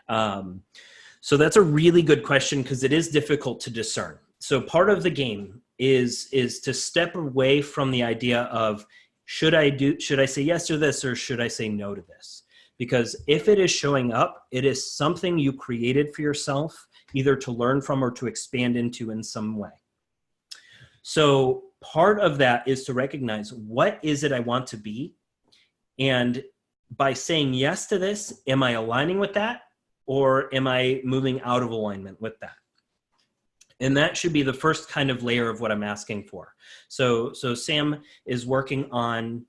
So that's a really good question, because it is difficult to discern. So part of the game is to step away from the idea of, should I say yes to this, or should I say no to this? Because if it is showing up, it is something you created for yourself, either to learn from or to expand into in some way. So part of that is to recognize, what is it I want to be? And by saying yes to this, am I aligning with that? Or am I moving out of alignment with that? And that should be the first kind of layer of what I'm asking for. So Sam is working on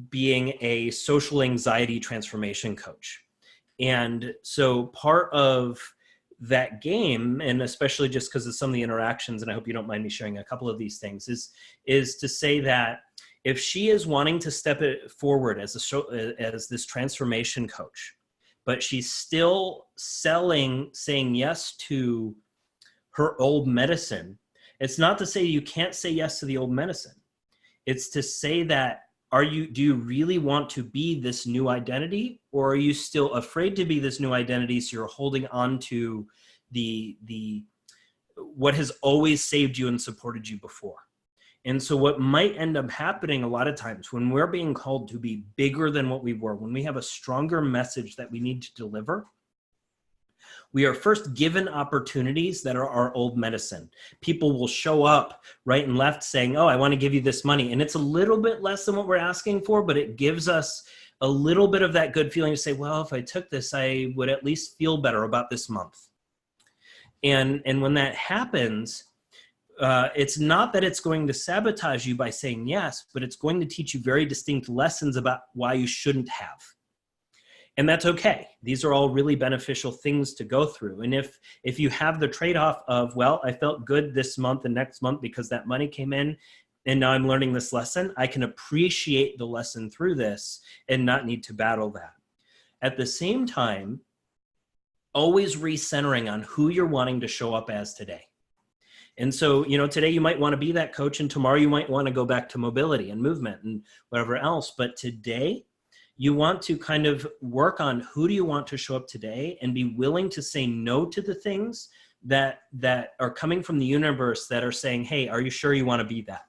being a social anxiety transformation coach. And so part of that game, and especially just because of some of the interactions, and I hope you don't mind me sharing a couple of these things, is to say that if she is wanting to step it forward as this transformation coach, but she's still saying yes to her old medicine, it's not to say you can't say yes to the old medicine. It's to say that, do you really want to be this new identity, or are you still afraid to be this new identity, so you're holding on to what has always saved you and supported you before? And so what might end up happening a lot of times when we're being called to be bigger than what we were, when we have a stronger message that we need to deliver, we are first given opportunities that are our old medicine. People will show up right and left saying, oh, I want to give you this money. And it's a little bit less than what we're asking for, but it gives us a little bit of that good feeling to say, well, if I took this, I would at least feel better about this month. And when that happens, it's not that it's going to sabotage you by saying yes, but it's going to teach you very distinct lessons about why you shouldn't have. And that's okay. These are all really beneficial things to go through. And if you have the trade-off of, well, I felt good this month and next month because that money came in, and now I'm learning this lesson, I can appreciate the lesson through this and not need to battle that. At the same time, always recentering on who you're wanting to show up as today. And so, today you might want to be that coach, and tomorrow you might want to go back to mobility and movement and whatever else. But today, you want to kind of work on, who do you want to show up today, and be willing to say no to the things that are coming from the universe that are saying, hey, are you sure you want to be that?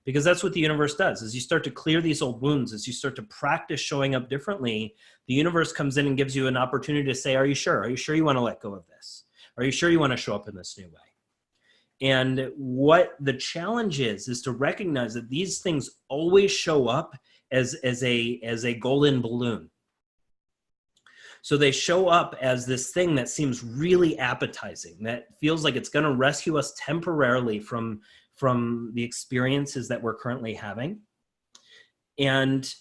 Because that's what the universe does. As you start to clear these old wounds, as you start to practice showing up differently, the universe comes in and gives you an opportunity to say, are you sure? Are you sure you want to let go of this? Are you sure you want to show up in this new way? And what the challenge is to recognize that these things always show up as a golden balloon. So they show up as this thing that seems really appetizing, that feels like it's going to rescue us temporarily from the experiences that we're currently having. And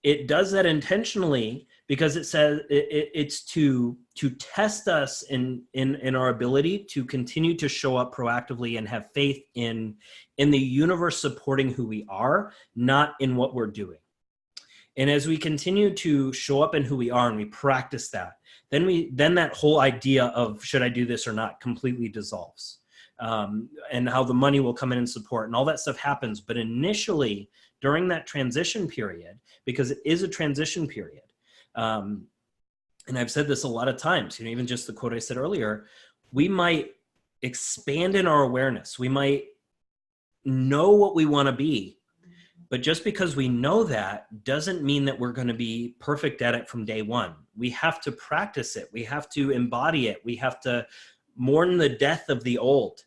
it does that intentionally because it says it's to test us in our ability to continue to show up proactively and have faith in the universe supporting who we are, not in what we're doing. And as we continue to show up in who we are and we practice that, then that whole idea of should I do this or not completely dissolves. And how the money will come in and support and all that stuff happens. But initially, during that transition period, because it is a transition period, and I've said this a lot of times, even just the quote I said earlier, we might expand in our awareness. We might know what we want to be, but just because we know that doesn't mean that we're going to be perfect at it from day one. We have to practice it. We have to embody it. We have to mourn the death of the old.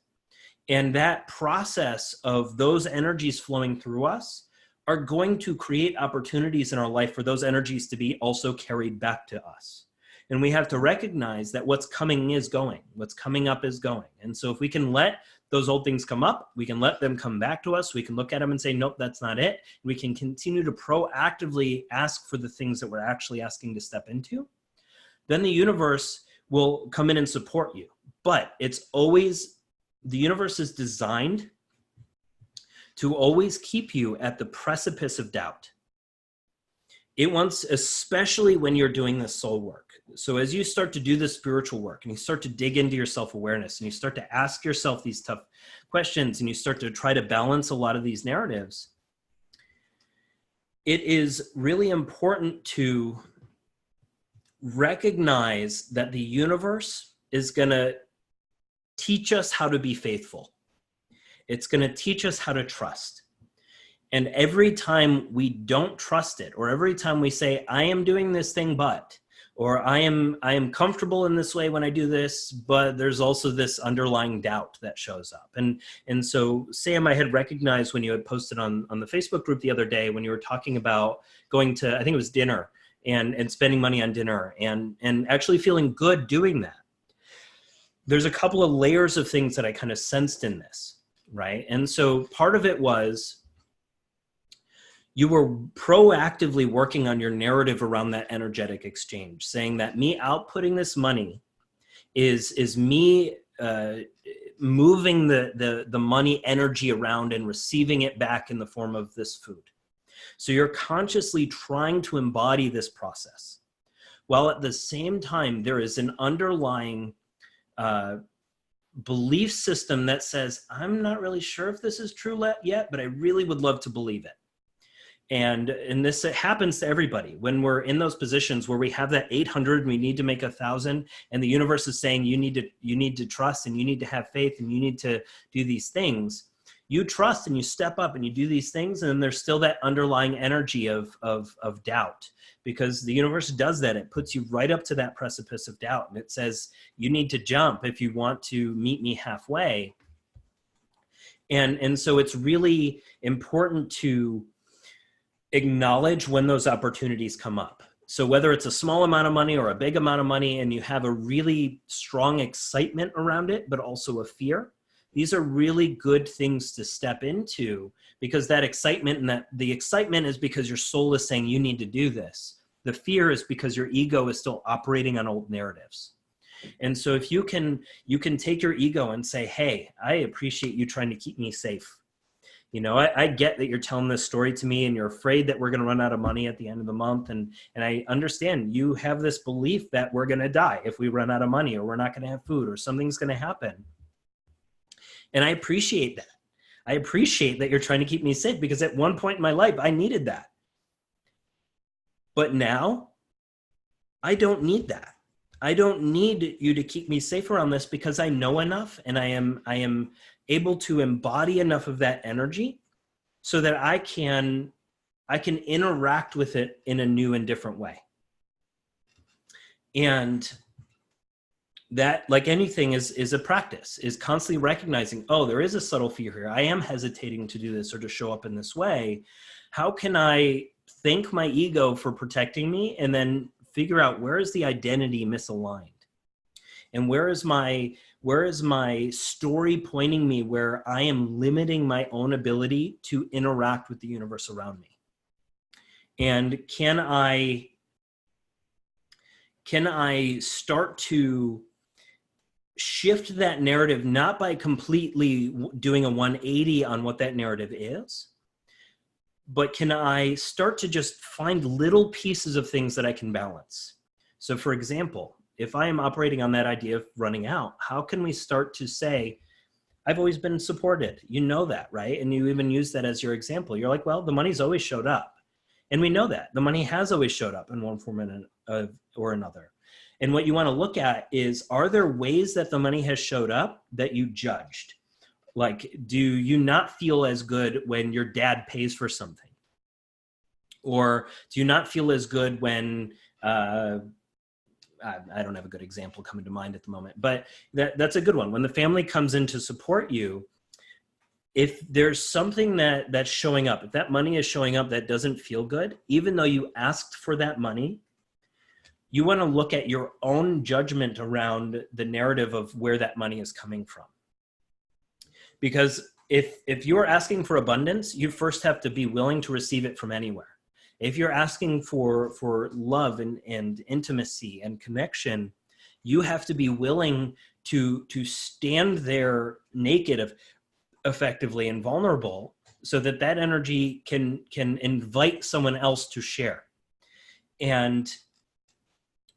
And that process of those energies flowing through us are going to create opportunities in our life for those energies to be also carried back to us. And we have to recognize that what's coming is going, what's coming up is going. And so if we can let those old things come up, we can let them come back to us. We can look at them and say, nope, that's not it. We can continue to proactively ask for the things that we're actually asking to step into. Then the universe will come in and support you. But it's always, the universe is designed to always keep you at the precipice of doubt. It wants, especially when you're doing this soul work. So as you start to do this spiritual work and you start to dig into your self-awareness and you start to ask yourself these tough questions and you start to try to balance a lot of these narratives, it is really important to recognize that the universe is going to teach us how to be faithful. It's going to teach us how to trust. And every time we don't trust it, or every time we say, I am doing this thing, or I am comfortable in this way when I do this, but there's also this underlying doubt that shows up. And so Sam, I had recognized when you had posted on the Facebook group the other day, when you were talking about going to, I think it was dinner, and spending money on dinner and actually feeling good doing that. There's a couple of layers of things that I kind of sensed in this, right? And so part of it was, you were proactively working on your narrative around that energetic exchange, saying that me outputting this money is me moving the money energy around and receiving it back in the form of this food. So you're consciously trying to embody this process, while at the same time there is an underlying belief system that says, I'm not really sure if this is true yet, but I really would love to believe it. And this happens to everybody when we're in those positions where we have that 800, we need to make 1,000, and the universe is saying you need to trust and you need to have faith and you need to do these things. You trust and you step up and you do these things, and then there's still that underlying energy of doubt, because the universe does that. It puts you right up to that precipice of doubt, and it says you need to jump if you want to meet me halfway. And so it's really important to acknowledge when those opportunities come up. So whether it's a small amount of money or a big amount of money, and you have a really strong excitement around it, but also a fear, these are really good things to step into, because that excitement, and that the excitement is because your soul is saying you need to do this. The fear is because your ego is still operating on old narratives. And so if you can take your ego and say, hey, I appreciate you trying to keep me safe. You know, I get that you're telling this story to me and you're afraid that we're going to run out of money at the end of the month. And I understand you have this belief that we're going to die if we run out of money, or we're not going to have food, or something's going to happen. And I appreciate that. I appreciate that you're trying to keep me safe, because at one point in my life, I needed that. But now I don't need that. I don't need you to keep me safe around this, because I know enough, and I am able to embody enough of that energy so that I can interact with it in a new and different way. And that, like anything, is a practice, is constantly recognizing, oh, there is a subtle fear here. I am hesitating to do this or to show up in this way. How can I thank my ego for protecting me, and then figure out where is the identity misaligned? And where is my story pointing me where I am limiting my own ability to interact with the universe around me? And can I start to shift that narrative, not by completely doing a 180 on what that narrative is, but can I start to just find little pieces of things that I can balance? So for example, if I am operating on that idea of running out, how can we start to say, I've always been supported. You know that, right? And you even use that as your example. You're like, well, the money's always showed up. And we know that. The money has always showed up in one form or another. And what you want to look at is, are there ways that the money has showed up that you judged? Like, do you not feel as good when your dad pays for something? Or do you not feel as good when... I don't have a good example coming to mind at the moment, but that's a good one. When the family comes in to support you, if there's something that's showing up, if that money is showing up that doesn't feel good, even though you asked for that money, you want to look at your own judgment around the narrative of where that money is coming from. Because if you're asking for abundance, you first have to be willing to receive it from anywhere. If you're asking for love and intimacy and connection, you have to be willing to stand there naked, effectively, and vulnerable, so that that energy can invite someone else to share. And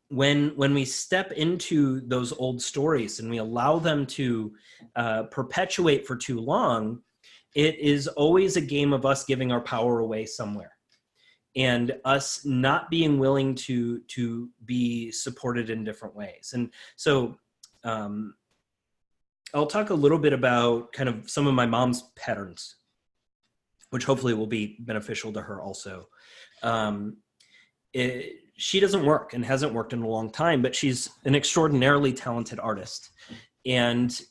when we step into those old stories and we allow them to perpetuate for too long, it is always a game of us giving our power away somewhere, and us not being willing to be supported in different ways. And so I'll talk a little bit about kind of some of my mom's patterns, which hopefully will be beneficial to her also. She doesn't work and hasn't worked in a long time, but she's an extraordinarily talented artist and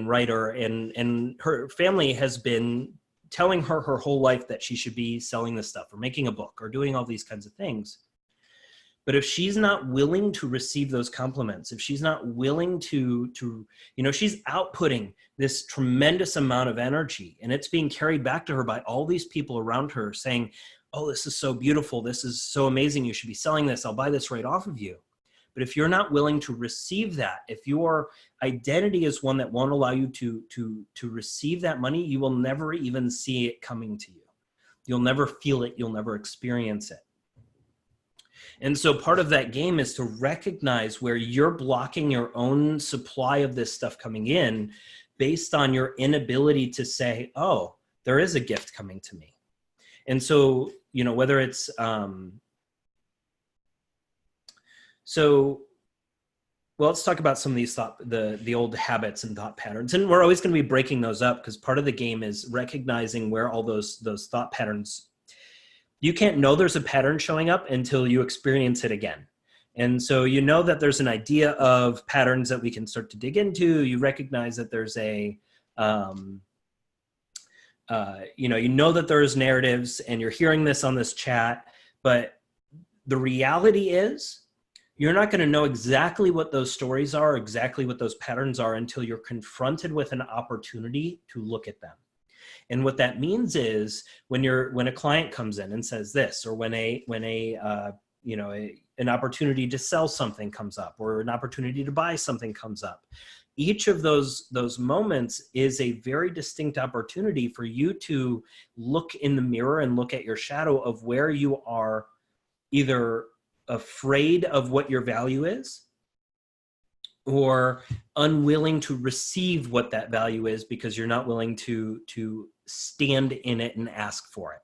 writer, and her family has been telling her whole life that she should be selling this stuff or making a book or doing all these kinds of things. But if she's not willing to receive those compliments, if she's not willing to she's outputting this tremendous amount of energy, and it's being carried back to her by all these people around her saying, oh, this is so beautiful, this is so amazing, you should be selling this, I'll buy this right off of you. But if you're not willing to receive that, if your identity is one that won't allow you to receive that money, you will never even see it coming to you. You'll never feel it, you'll never experience it. And so part of that game is to recognize where you're blocking your own supply of this stuff coming in based on your inability to say, oh, there is a gift coming to me. And so, whether it's, let's talk about some of these the old habits and thought patterns. And we're always going to be breaking those up, because part of the game is recognizing where all those thought patterns, you can't know there's a pattern showing up until you experience it again. And so that there's an idea of patterns that we can start to dig into. You recognize that there's that there's narratives, and you're hearing this on this chat, but the reality is you're not going to know exactly what those stories are, exactly what those patterns are, until you're confronted with an opportunity to look at them. And what that means is when a client comes in and says this, or when an opportunity to sell something comes up, or an opportunity to buy something comes up, each of those moments is a very distinct opportunity for you to look in the mirror and look at your shadow of where you are either afraid of what your value is, or unwilling to receive what that value is because you're not willing to stand in it and ask for it.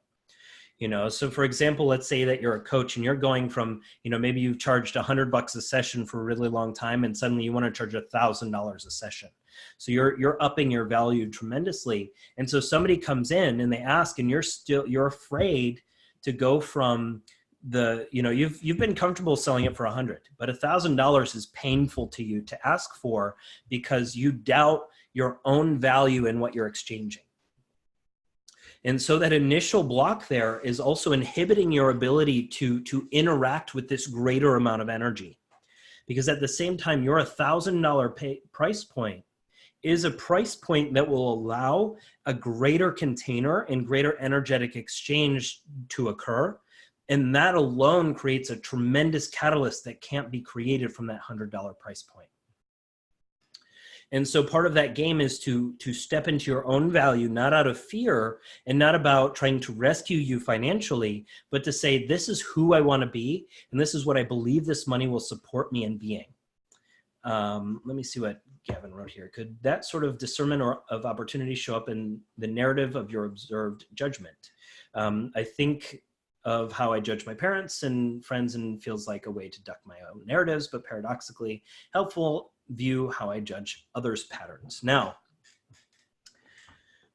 So for example, let's say that you're a coach and you're going from, maybe you've charged $100 a session for a really long time, and suddenly you want to charge $1,000 a session. So you're upping your value tremendously. And so somebody comes in and they ask, and you're afraid to go from you've been comfortable selling it for $100, but $1,000 is painful to you to ask for, because you doubt your own value in what you're exchanging. And so that initial block there is also inhibiting your ability to interact with this greater amount of energy. Because at the same time, your $1,000 price point is a price point that will allow a greater container and greater energetic exchange to occur. And that alone creates a tremendous catalyst that can't be created from that $100 price point. And so part of that game is to step into your own value, not out of fear and not about trying to rescue you financially, but to say, this is who I want to be, and this is what I believe this money will support me in being. Let me see what Gavin wrote here. Could that sort of discernment of opportunity show up in the narrative of your observed judgment? I think of how I judge my parents and friends, and feels like a way to duck my own narratives, but paradoxically helpful view how I judge others' patterns. Now,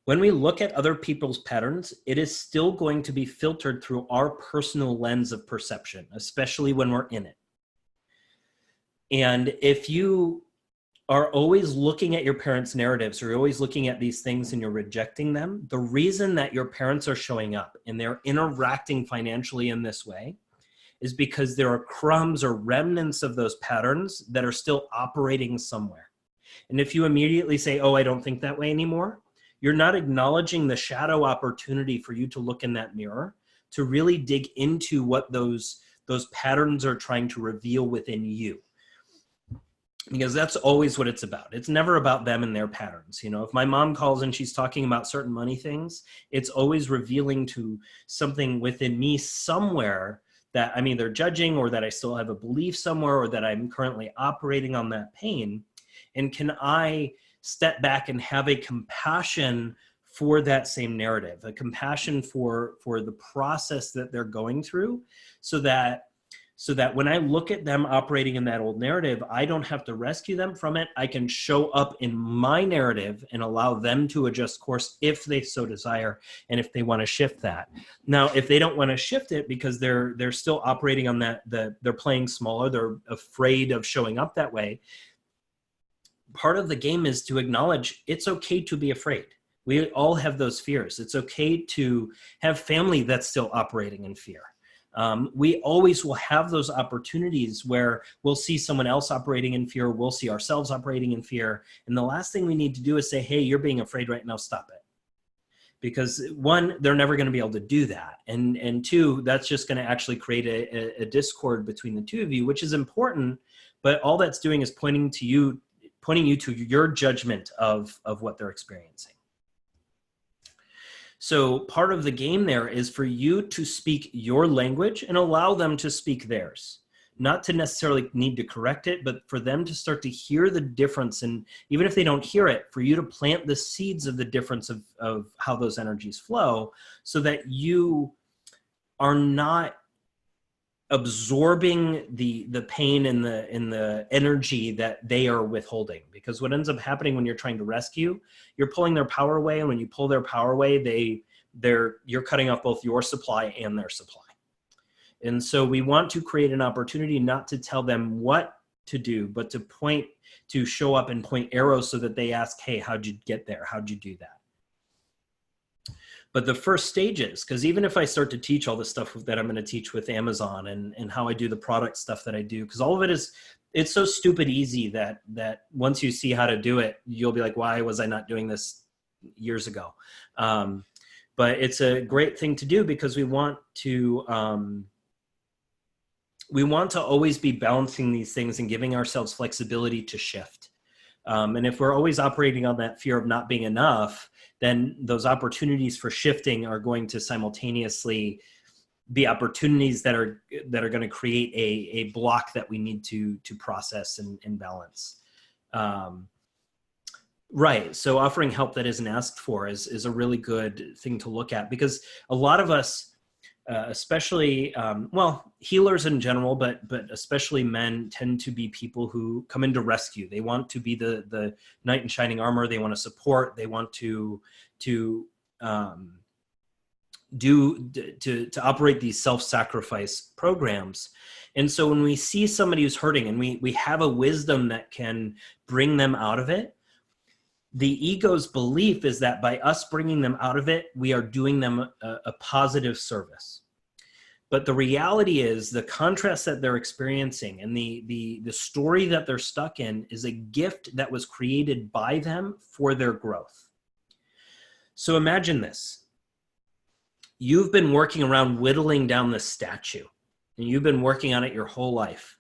when we look at other people's patterns, it is still going to be filtered through our personal lens of perception, especially when we're in it. And if you are always looking at your parents' narratives, or you're always looking at these things and you're rejecting them, the reason that your parents are showing up and they're interacting financially in this way is because there are crumbs or remnants of those patterns that are still operating somewhere. And if you immediately say, oh, I don't think that way anymore, you're not acknowledging the shadow opportunity for you to look in that mirror, to really dig into what those patterns are trying to reveal within you. Because that's always what it's about. It's never about them and their patterns. You know, if my mom calls and she's talking about certain money things, it's always revealing to something within me somewhere that I'm either judging, or that I still have a belief somewhere, or that I'm currently operating on that pain. And can I step back and have a compassion for that same narrative, a compassion for the process that they're going through, so that when I look at them operating in that old narrative, I don't have to rescue them from it. I can show up in my narrative and allow them to adjust course if they so desire, and if they want to shift that. Now, if they don't want to shift it because they're still operating on that, they're playing smaller, they're afraid of showing up that way, part of the game is to acknowledge it's okay to be afraid. We all have those fears. It's okay to have family that's still operating in fear. We always will have those opportunities where we'll see someone else operating in fear, we'll see ourselves operating in fear. And the last thing we need to do is say, hey, you're being afraid right now, stop it. Because one, they're never going to be able to do that. And two, that's just going to actually create a discord between the two of you, which is important. But all that's doing is pointing you to your judgment of what they're experiencing. So part of the game there is for you to speak your language and allow them to speak theirs. Not to necessarily need to correct it, but for them to start to hear the difference. And even if they don't hear it, for you to plant the seeds of the difference of how those energies flow, so that you are not absorbing the pain and the energy that they are withholding. Because what ends up happening when you're trying to rescue, you're pulling their power away, and when you pull their power away, you're cutting off both your supply and their supply. And so we want to create an opportunity not to tell them what to do, but to show up and point arrows so that they ask, hey, how'd you get there? How'd you do that? But the first stages, because even if I start to teach all the stuff that I'm going to teach with Amazon and how I do the product stuff that I do, because all of it it's so stupid easy that once you see how to do it, you'll be like, why was I not doing this years ago? But it's a great thing to do, because we want to always be balancing these things and giving ourselves flexibility to shift. And if we're always operating on that fear of not being enough, then those opportunities for shifting are going to simultaneously be opportunities that are going to create a block that we need to process and balance. Right. So offering help that isn't asked for is a really good thing to look at, because a lot of us, especially, healers in general, but especially men, tend to be people who come in to rescue. They want to be the knight in shining armor. They want to support. They want to operate these self-sacrifice programs. And so when we see somebody who's hurting and we have a wisdom that can bring them out of it, the ego's belief is that by us bringing them out of it, we are doing them a positive service. But the reality is the contrast that they're experiencing and the story that they're stuck in is a gift that was created by them for their growth. So imagine this. You've been working around whittling down this statue, and you've been working on it your whole life.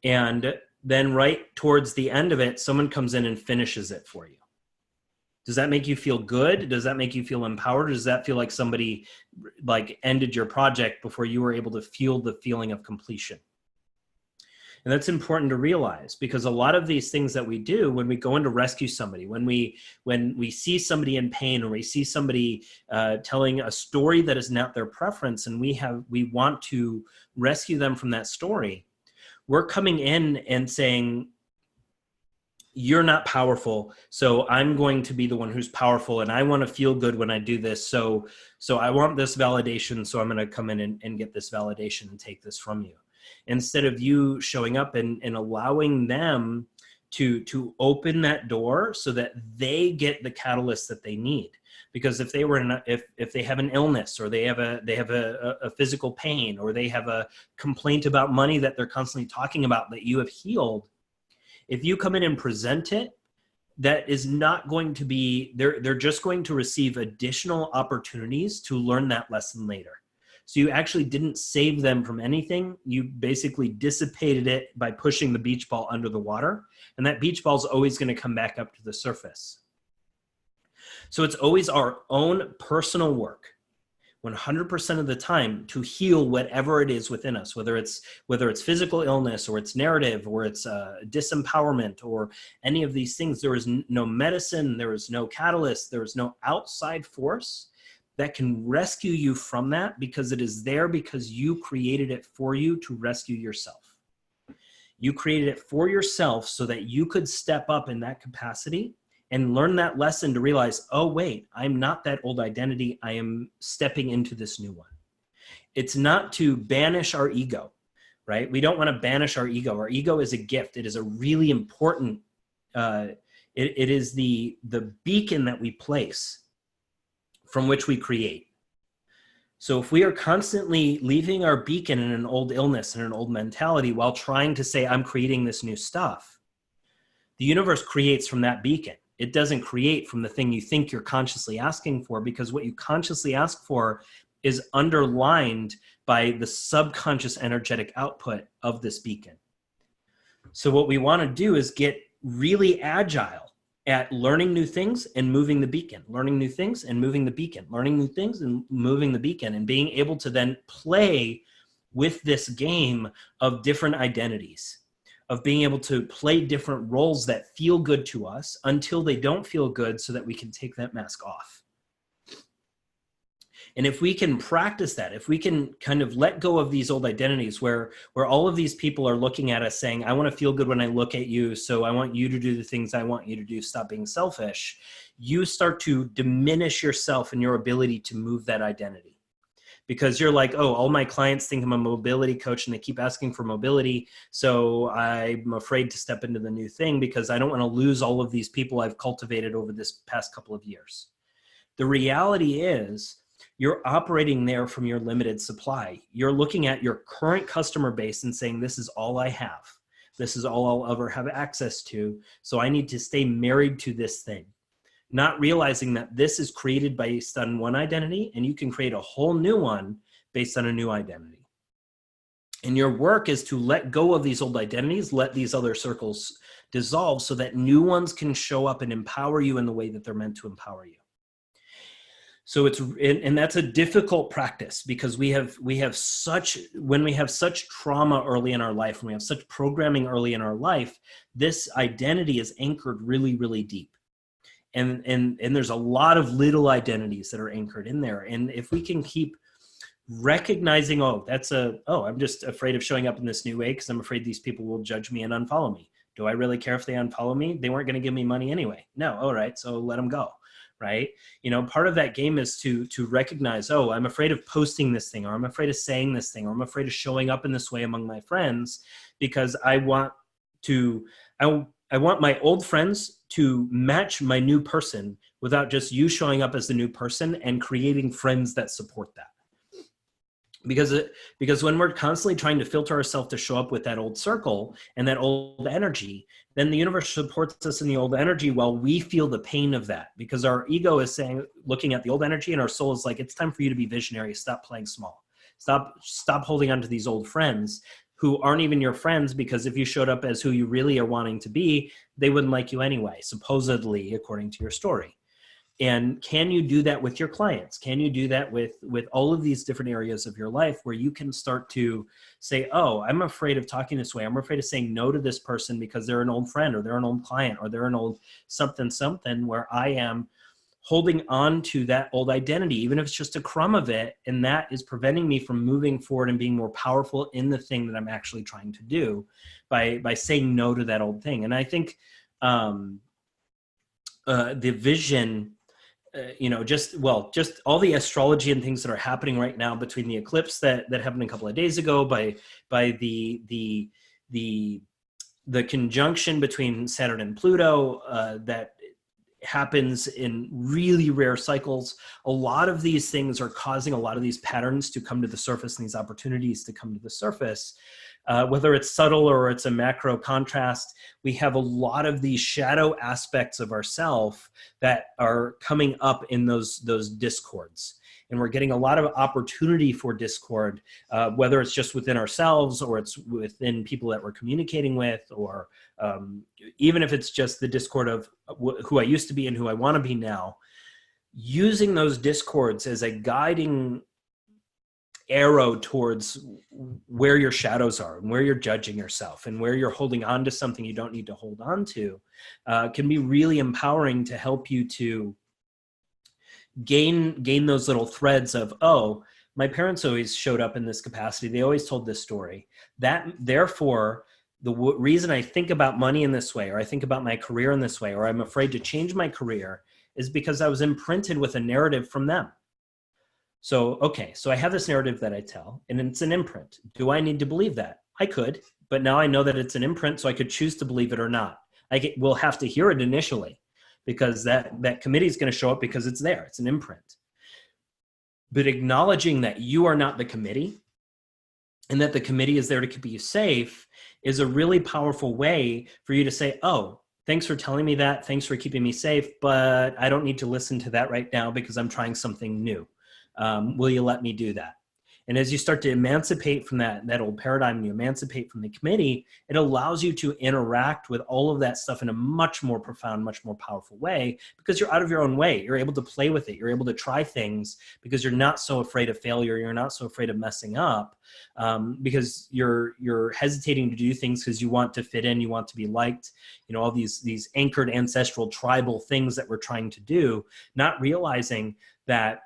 And then right towards the end of it, someone comes in and finishes it for you. Does that make you feel good? Does that make you feel empowered? Or does that feel like somebody ended your project before you were able to feel the feeling of completion? And that's important to realize, because a lot of these things that we do when we go in to rescue somebody, when we see somebody in pain, or we see somebody telling a story that is not their preference, and we want to rescue them from that story, we're coming in and saying, you're not powerful, so I'm going to be the one who's powerful, and I want to feel good when I do this, so I want this validation, so I'm going to come in and get this validation and take this from you. Instead of you showing up and allowing them to open that door so that they get the catalyst that they need. Because if they were if they have an illness, or they have a physical pain, or they have a complaint about money that they're constantly talking about that you have healed, if you come in and present it, that is not going to be, they're just going to receive additional opportunities to learn that lesson later. So you actually didn't save them from anything. You basically dissipated it by pushing the beach ball under the water. And that beach ball is always going to come back up to the surface. So it's always our own personal work, 100% of the time, to heal whatever it is within us, whether it's physical illness, or it's narrative, or it's disempowerment, or any of these things. There is no medicine, there is no catalyst, there is no outside force that can rescue you from that, because it is there because you created it for you to rescue yourself. You created it for yourself so that you could step up in that capacity and learn that lesson to realize, oh, wait, I'm not that old identity. I am stepping into this new one. It's not to banish our ego, right? We don't want to banish our ego. Our ego is a gift. It is a really important, it is the beacon that we place from which we create. So if we are constantly leaving our beacon in an old illness and an old mentality while trying to say, I'm creating this new stuff, the universe creates from that beacon. It doesn't create from the thing you think you're consciously asking for, because what you consciously ask for is underlined by the subconscious energetic output of this beacon. So what we want to do is get really agile at learning new things and moving the beacon, learning new things and moving the beacon, learning new things and moving the beacon, and being able to then play with this game of different identities, of being able to play different roles that feel good to us until they don't feel good, so that we can take that mask off. And if we can practice that, if we can kind of let go of these old identities where all of these people are looking at us saying, I want to feel good when I look at you, so I want you to do the things I want you to do, stop being selfish, you start to diminish yourself and your ability to move that identity. Because you're like, oh, all my clients think I'm a mobility coach and they keep asking for mobility, so I'm afraid to step into the new thing because I don't want to lose all of these people I've cultivated over this past couple of years. The reality is, you're operating there from your limited supply. You're looking at your current customer base and saying, this is all I have. This is all I'll ever have access to. So I need to stay married to this thing. Not realizing that this is created based on one identity, and you can create a whole new one based on a new identity. And your work is to let go of these old identities, let these other circles dissolve so that new ones can show up and empower you in the way that they're meant to empower you. So and that's a difficult practice, because when we have such trauma early in our life, when we have such programming early in our life, this identity is anchored really, really deep. And there's a lot of little identities that are anchored in there. And if we can keep recognizing, I'm just afraid of showing up in this new way because I'm afraid these people will judge me and unfollow me. Do I really care if they unfollow me? They weren't going to give me money anyway. No. All right. So let them go. Right? Part of that game is to recognize, oh, I'm afraid of posting this thing, or I'm afraid of saying this thing, or I'm afraid of showing up in this way among my friends, because I want my old friends to match my new person without just you showing up as the new person and creating friends that support that. Because when we're constantly trying to filter ourselves to show up with that old circle and that old energy, then the universe supports us in the old energy while we feel the pain of that. Because our ego is looking at the old energy, and our soul is like, it's time for you to be visionary. Stop playing small. Stop holding on to these old friends who aren't even your friends, because if you showed up as who you really are wanting to be, they wouldn't like you anyway, supposedly, according to your story. And can you do that with your clients? Can you do that with all of these different areas of your life where you can start to say, oh, I'm afraid of talking this way. I'm afraid of saying no to this person because they're an old friend, or they're an old client, or they're an old something, where I am holding on to that old identity, even if it's just a crumb of it. And that is preventing me from moving forward and being more powerful in the thing that I'm actually trying to do by saying no to that old thing. And I think the vision, just all the astrology and things that are happening right now, between the eclipse that happened a couple of days ago, by the the conjunction between Saturn and Pluto that happens in really rare cycles. A lot of these things are causing a lot of these patterns to come to the surface and these opportunities to come to the surface. Whether it's subtle or it's a macro contrast, we have a lot of these shadow aspects of ourself that are coming up in those discords. And we're getting a lot of opportunity for discord, whether it's just within ourselves or it's within people that we're communicating with, or even if it's just the discord of who I used to be and who I want to be now. Using those discords as a guiding arrow towards where your shadows are and where you're judging yourself and where you're holding on to something you don't need to hold on to can be really empowering to help you to gain those little threads of, oh, my parents always showed up in this capacity. They always told this story. That, therefore, the reason I think about money in this way, or I think about my career in this way, or I'm afraid to change my career, is because I was imprinted with a narrative from them. So, okay, so I have this narrative that I tell, and it's an imprint. Do I need to believe that? I could, but now I know that it's an imprint, so I could choose to believe it or not. We'll have to hear it initially, because that committee is going to show up because it's there. It's an imprint. But acknowledging that you are not the committee and that the committee is there to keep you safe is a really powerful way for you to say, oh, thanks for telling me that. Thanks for keeping me safe, but I don't need to listen to that right now because I'm trying something new. Will you let me do that? And as you start to emancipate from that old paradigm, you emancipate from the committee, it allows you to interact with all of that stuff in a much more profound, much more powerful way, because you're out of your own way. You're able to play with it. You're able to try things because you're not so afraid of failure. You're not so afraid of messing up because you're hesitating to do things because you want to fit in. You want to be liked. You know, all these anchored ancestral tribal things that we're trying to do, not realizing that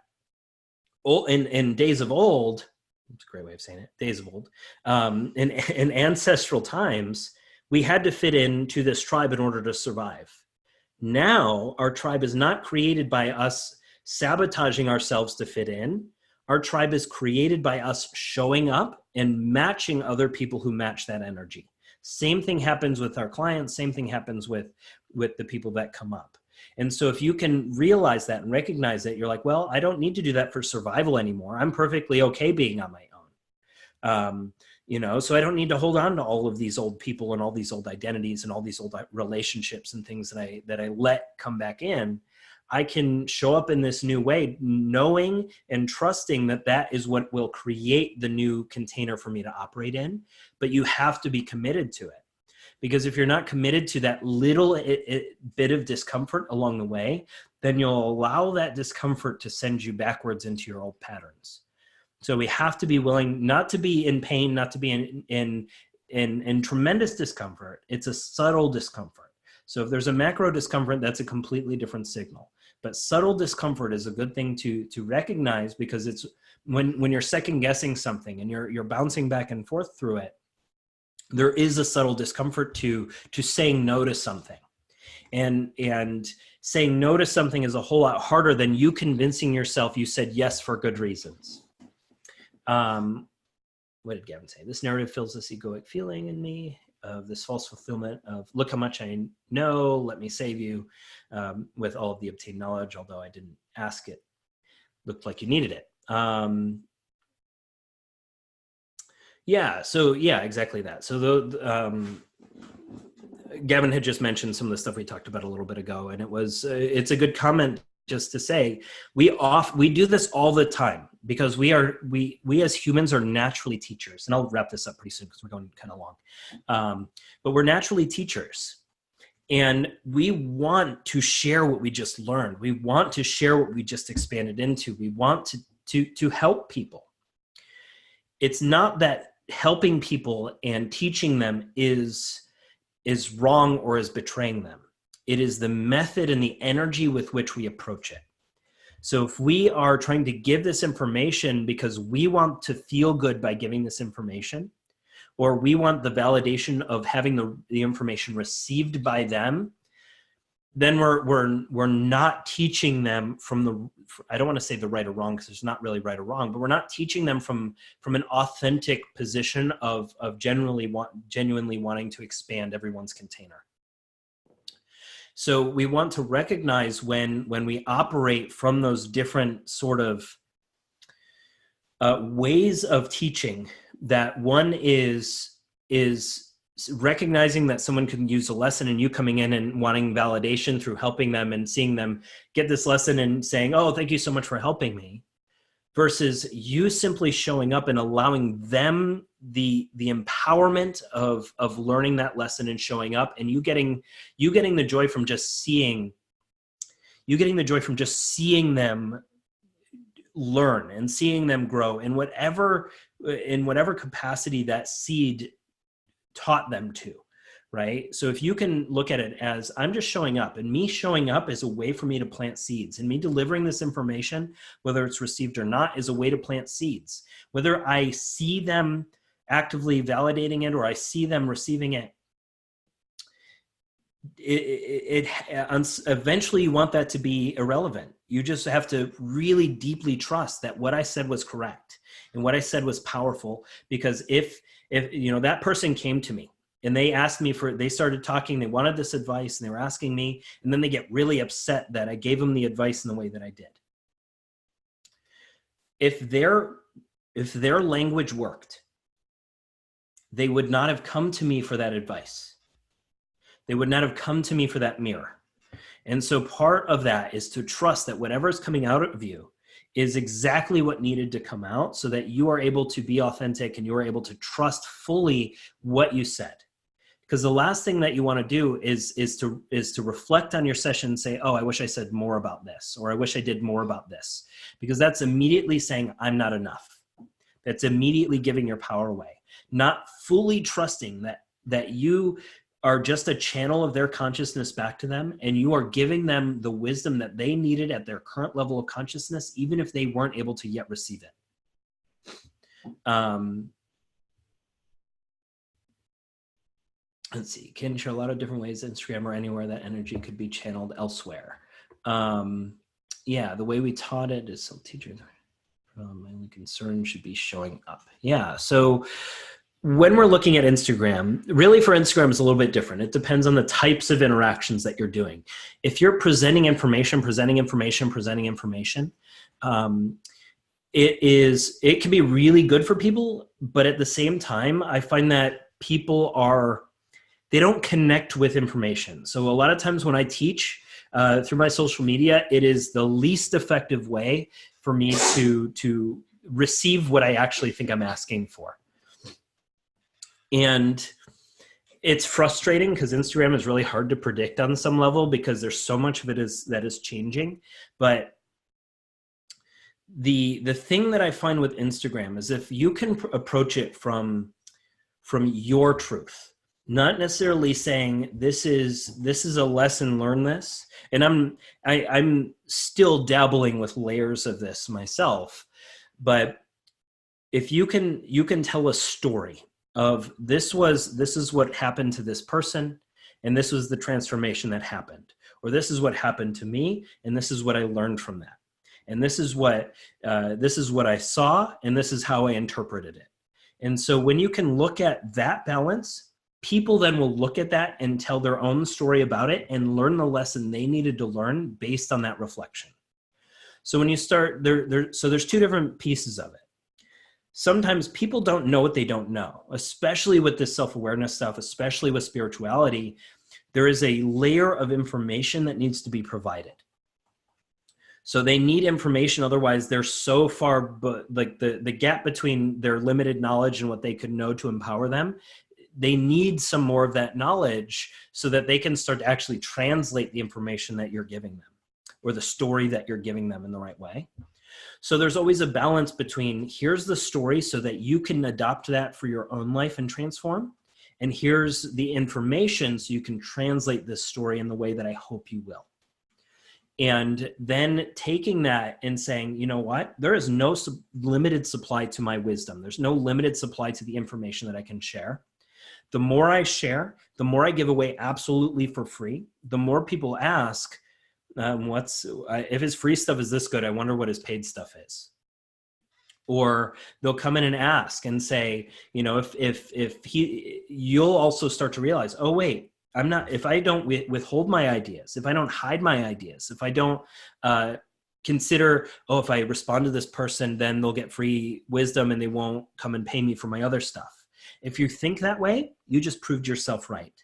in days of old, it's a great way of saying it, days of old, in ancestral times, we had to fit into this tribe in order to survive. Now, our tribe is not created by us sabotaging ourselves to fit in. Our tribe is created by us showing up and matching other people who match that energy. Same thing happens with our clients. Same thing happens with the people that come up. And so if you can realize that and recognize that, you're like, well, I don't need to do that for survival anymore. I'm perfectly okay being on my own. So I don't need to hold on to all of these old people and all these old identities and all these old relationships and things that I let come back in. I can show up in this new way, knowing and trusting that that is what will create the new container for me to operate in. But you have to be committed to it. Because if you're not committed to that little bit of discomfort along the way, then you'll allow that discomfort to send you backwards into your old patterns. So we have to be willing not to be in pain, not to be in tremendous discomfort. It's a subtle discomfort. So if there's a macro discomfort, that's a completely different signal. But subtle discomfort is a good thing to recognize, because it's when you're second guessing something and you're bouncing back and forth through it, there is a subtle discomfort to saying no to something. And saying no to something is a whole lot harder than you convincing yourself you said yes for good reasons. What did Gavin say? This narrative fills this egoic feeling in me of this false fulfillment of, look how much I know, let me save you, with all of the obtained knowledge, although I didn't ask it. Looked like you needed it. Exactly that. So Gavin had just mentioned some of the stuff we talked about a little bit ago, and it's a good comment just to say we do this all the time, because we as humans are naturally teachers. And I'll wrap this up pretty soon because we're going kind of long. But we're naturally teachers, and we want to share what we just learned. We want to share what we just expanded into. We want to help people. It's not that helping people and teaching them is wrong or is betraying them. It is the method and the energy with which we approach it. So if we are trying to give this information because we want to feel good by giving this information, or we want the validation of having the information received by them, then we're not teaching them from the, I don't want to say the right or wrong, because there's not really right or wrong, but we're not teaching them from an authentic position of genuinely wanting to expand everyone's container. So we want to recognize when we operate from those different sort of ways of teaching, that one is recognizing that someone can use a lesson, and you coming in and wanting validation through helping them and seeing them get this lesson and saying, oh, thank you so much for helping me, versus you simply showing up and allowing them the empowerment of learning that lesson and showing up, and you getting the joy from just seeing them learn and seeing them grow in whatever capacity that seed taught them to, right? So if you can look at it as, I'm just showing up, and me showing up is a way for me to plant seeds, and me delivering this information, whether it's received or not, is a way to plant seeds. Whether I see them actively validating it or I see them receiving it, eventually you want that to be irrelevant. You just have to really deeply trust that what I said was correct and what I said was powerful. Because if that person came to me and they asked me they started talking, they wanted this advice and they were asking me, and then they get really upset that I gave them the advice in the way that I did. If their language worked, they would not have come to me for that advice. They would not have come to me for that mirror. And so part of that is to trust that whatever is coming out of you is exactly what needed to come out, so that you are able to be authentic and you are able to trust fully what you said. Because the last thing that you want to do is to reflect on your session and say, oh, I wish I said more about this, or I wish I did more about this. Because that's immediately saying I'm not enough. That's immediately giving your power away. Not fully trusting that you are just a channel of their consciousness back to them, and you are giving them the wisdom that they needed at their current level of consciousness, even if they weren't able to yet receive it. Let's see, can share a lot of different ways, Instagram or anywhere, that energy could be channeled elsewhere. Yeah, the way we taught it is still teachers. My only concern should be showing up. Yeah, so when we're looking at Instagram, really for Instagram, it's a little bit different. It depends on the types of interactions that you're doing. If you're presenting information, it can be really good for people, but at the same time, I find that people they don't connect with information. So a lot of times when I teach through my social media, it is the least effective way for me to receive what I actually think I'm asking for. And it's frustrating because Instagram is really hard to predict on some level, because there's so much of it that is changing. But the thing that I find with Instagram is, if you can approach it from your truth, not necessarily saying this is a lesson, learn this. And I'm still dabbling with layers of this myself, but if you can tell a story of this is what happened to this person, and this was the transformation that happened, or this is what happened to me, and this is what I learned from that, and this is what I saw, and this is how I interpreted it. And so when you can look at that balance, people then will look at that and tell their own story about it and learn the lesson they needed to learn based on that reflection. So when you start so there's two different pieces of it. Sometimes people don't know what they don't know, especially with this self-awareness stuff, especially with spirituality. There is a layer of information that needs to be provided. So they need information, otherwise they're so far, but like the gap between their limited knowledge and what they could know to empower them, they need some more of that knowledge so that they can start to actually translate the information that you're giving them, or the story that you're giving them, in the right way. So there's always a balance between, here's the story so that you can adopt that for your own life and transform, and here's the information so you can translate this story in the way that I hope you will. And then taking that and saying, you know what, there is no limited supply to my wisdom. There's no limited supply to the information that I can share. The more I share, the more I give away absolutely for free, the more people ask, if his free stuff is this good, I wonder what his paid stuff is. Or they'll come in and ask and say, you know, you'll also start to realize, oh, wait, if I don't withhold my ideas, if I don't hide my ideas, if I don't consider, oh, if I respond to this person, then they'll get free wisdom and they won't come and pay me for my other stuff. If you think that way, you just proved yourself right.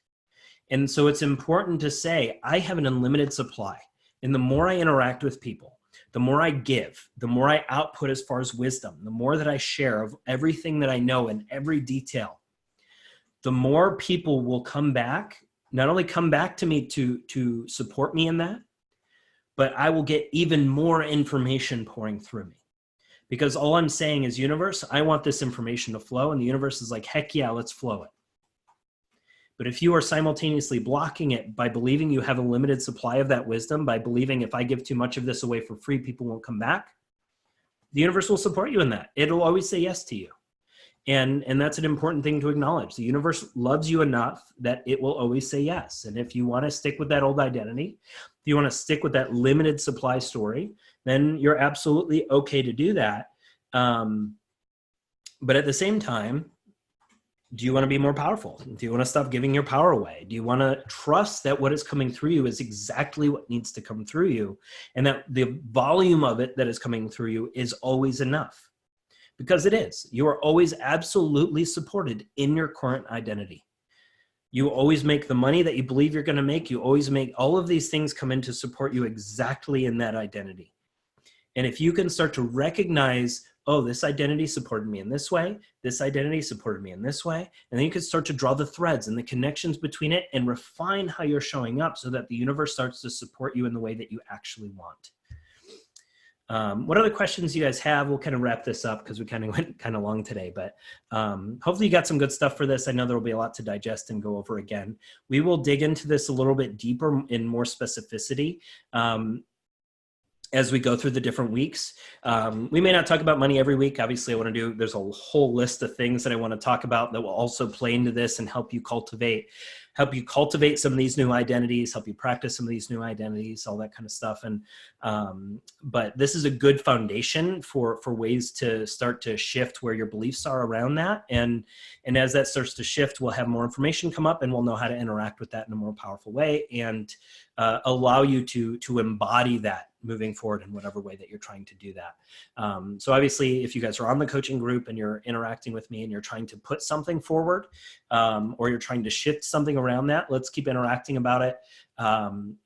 And so it's important to say, I have an unlimited supply. And the more I interact with people, the more I give, the more I output as far as wisdom, the more that I share of everything that I know in every detail, the more people will come back, not only come back to me to support me in that, but I will get even more information pouring through me. Because all I'm saying is, universe, I want this information to flow. And the universe is like, heck yeah, let's flow it. But if you are simultaneously blocking it by believing you have a limited supply of that wisdom, by believing if I give too much of this away for free, people won't come back, the universe will support you in that. It'll always say yes to you. And that's an important thing to acknowledge. The universe loves you enough that it will always say yes. And if you want to stick with that old identity, if you want to stick with that limited supply story, then you're absolutely okay to do that. But at the same time, do you want to be more powerful? Do you want to stop giving your power away? Do you want to trust that what is coming through you is exactly what needs to come through you, and that the volume of it that is coming through you is always enough? Because it is. You are always absolutely supported in your current identity. You always make the money that you believe you're going to make. You always make all of these things come in to support you exactly in that identity. And if you can start to recognize, oh, this identity supported me in this way, this identity supported me in this way, and then you can start to draw the threads and the connections between it and refine how you're showing up so that the universe starts to support you in the way that you actually want. What other questions you guys have? We'll kind of wrap this up because we kind of went kind of long today, but hopefully you got some good stuff for this. I know there will be a lot to digest and go over again. We will dig into this a little bit deeper in more specificity as we go through the different weeks. We may not talk about money every week. Obviously, there's a whole list of things that I want to talk about that will also play into this and help you cultivate some of these new identities, help you practice some of these new identities, all that kind of stuff. And but this is a good foundation for ways to start to shift where your beliefs are around that. And as that starts to shift, we'll have more information come up and we'll know how to interact with that in a more powerful way and allow you to embody that moving forward in whatever way that you're trying to do that. So obviously, if you guys are on the coaching group and you're interacting with me and you're trying to put something forward or you're trying to shift something around that, let's keep interacting about it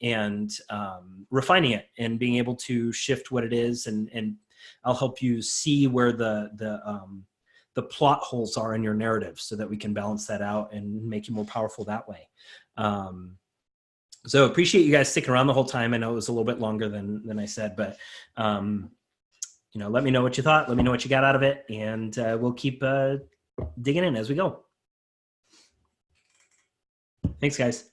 and refining it and being able to shift what it is. And I'll help you see where the plot holes are in your narrative so that we can balance that out and make you more powerful that way. So appreciate you guys sticking around the whole time. I know it was a little bit longer than I said, but let me know what you thought. Let me know what you got out of it, and we'll keep digging in as we go. Thanks, guys.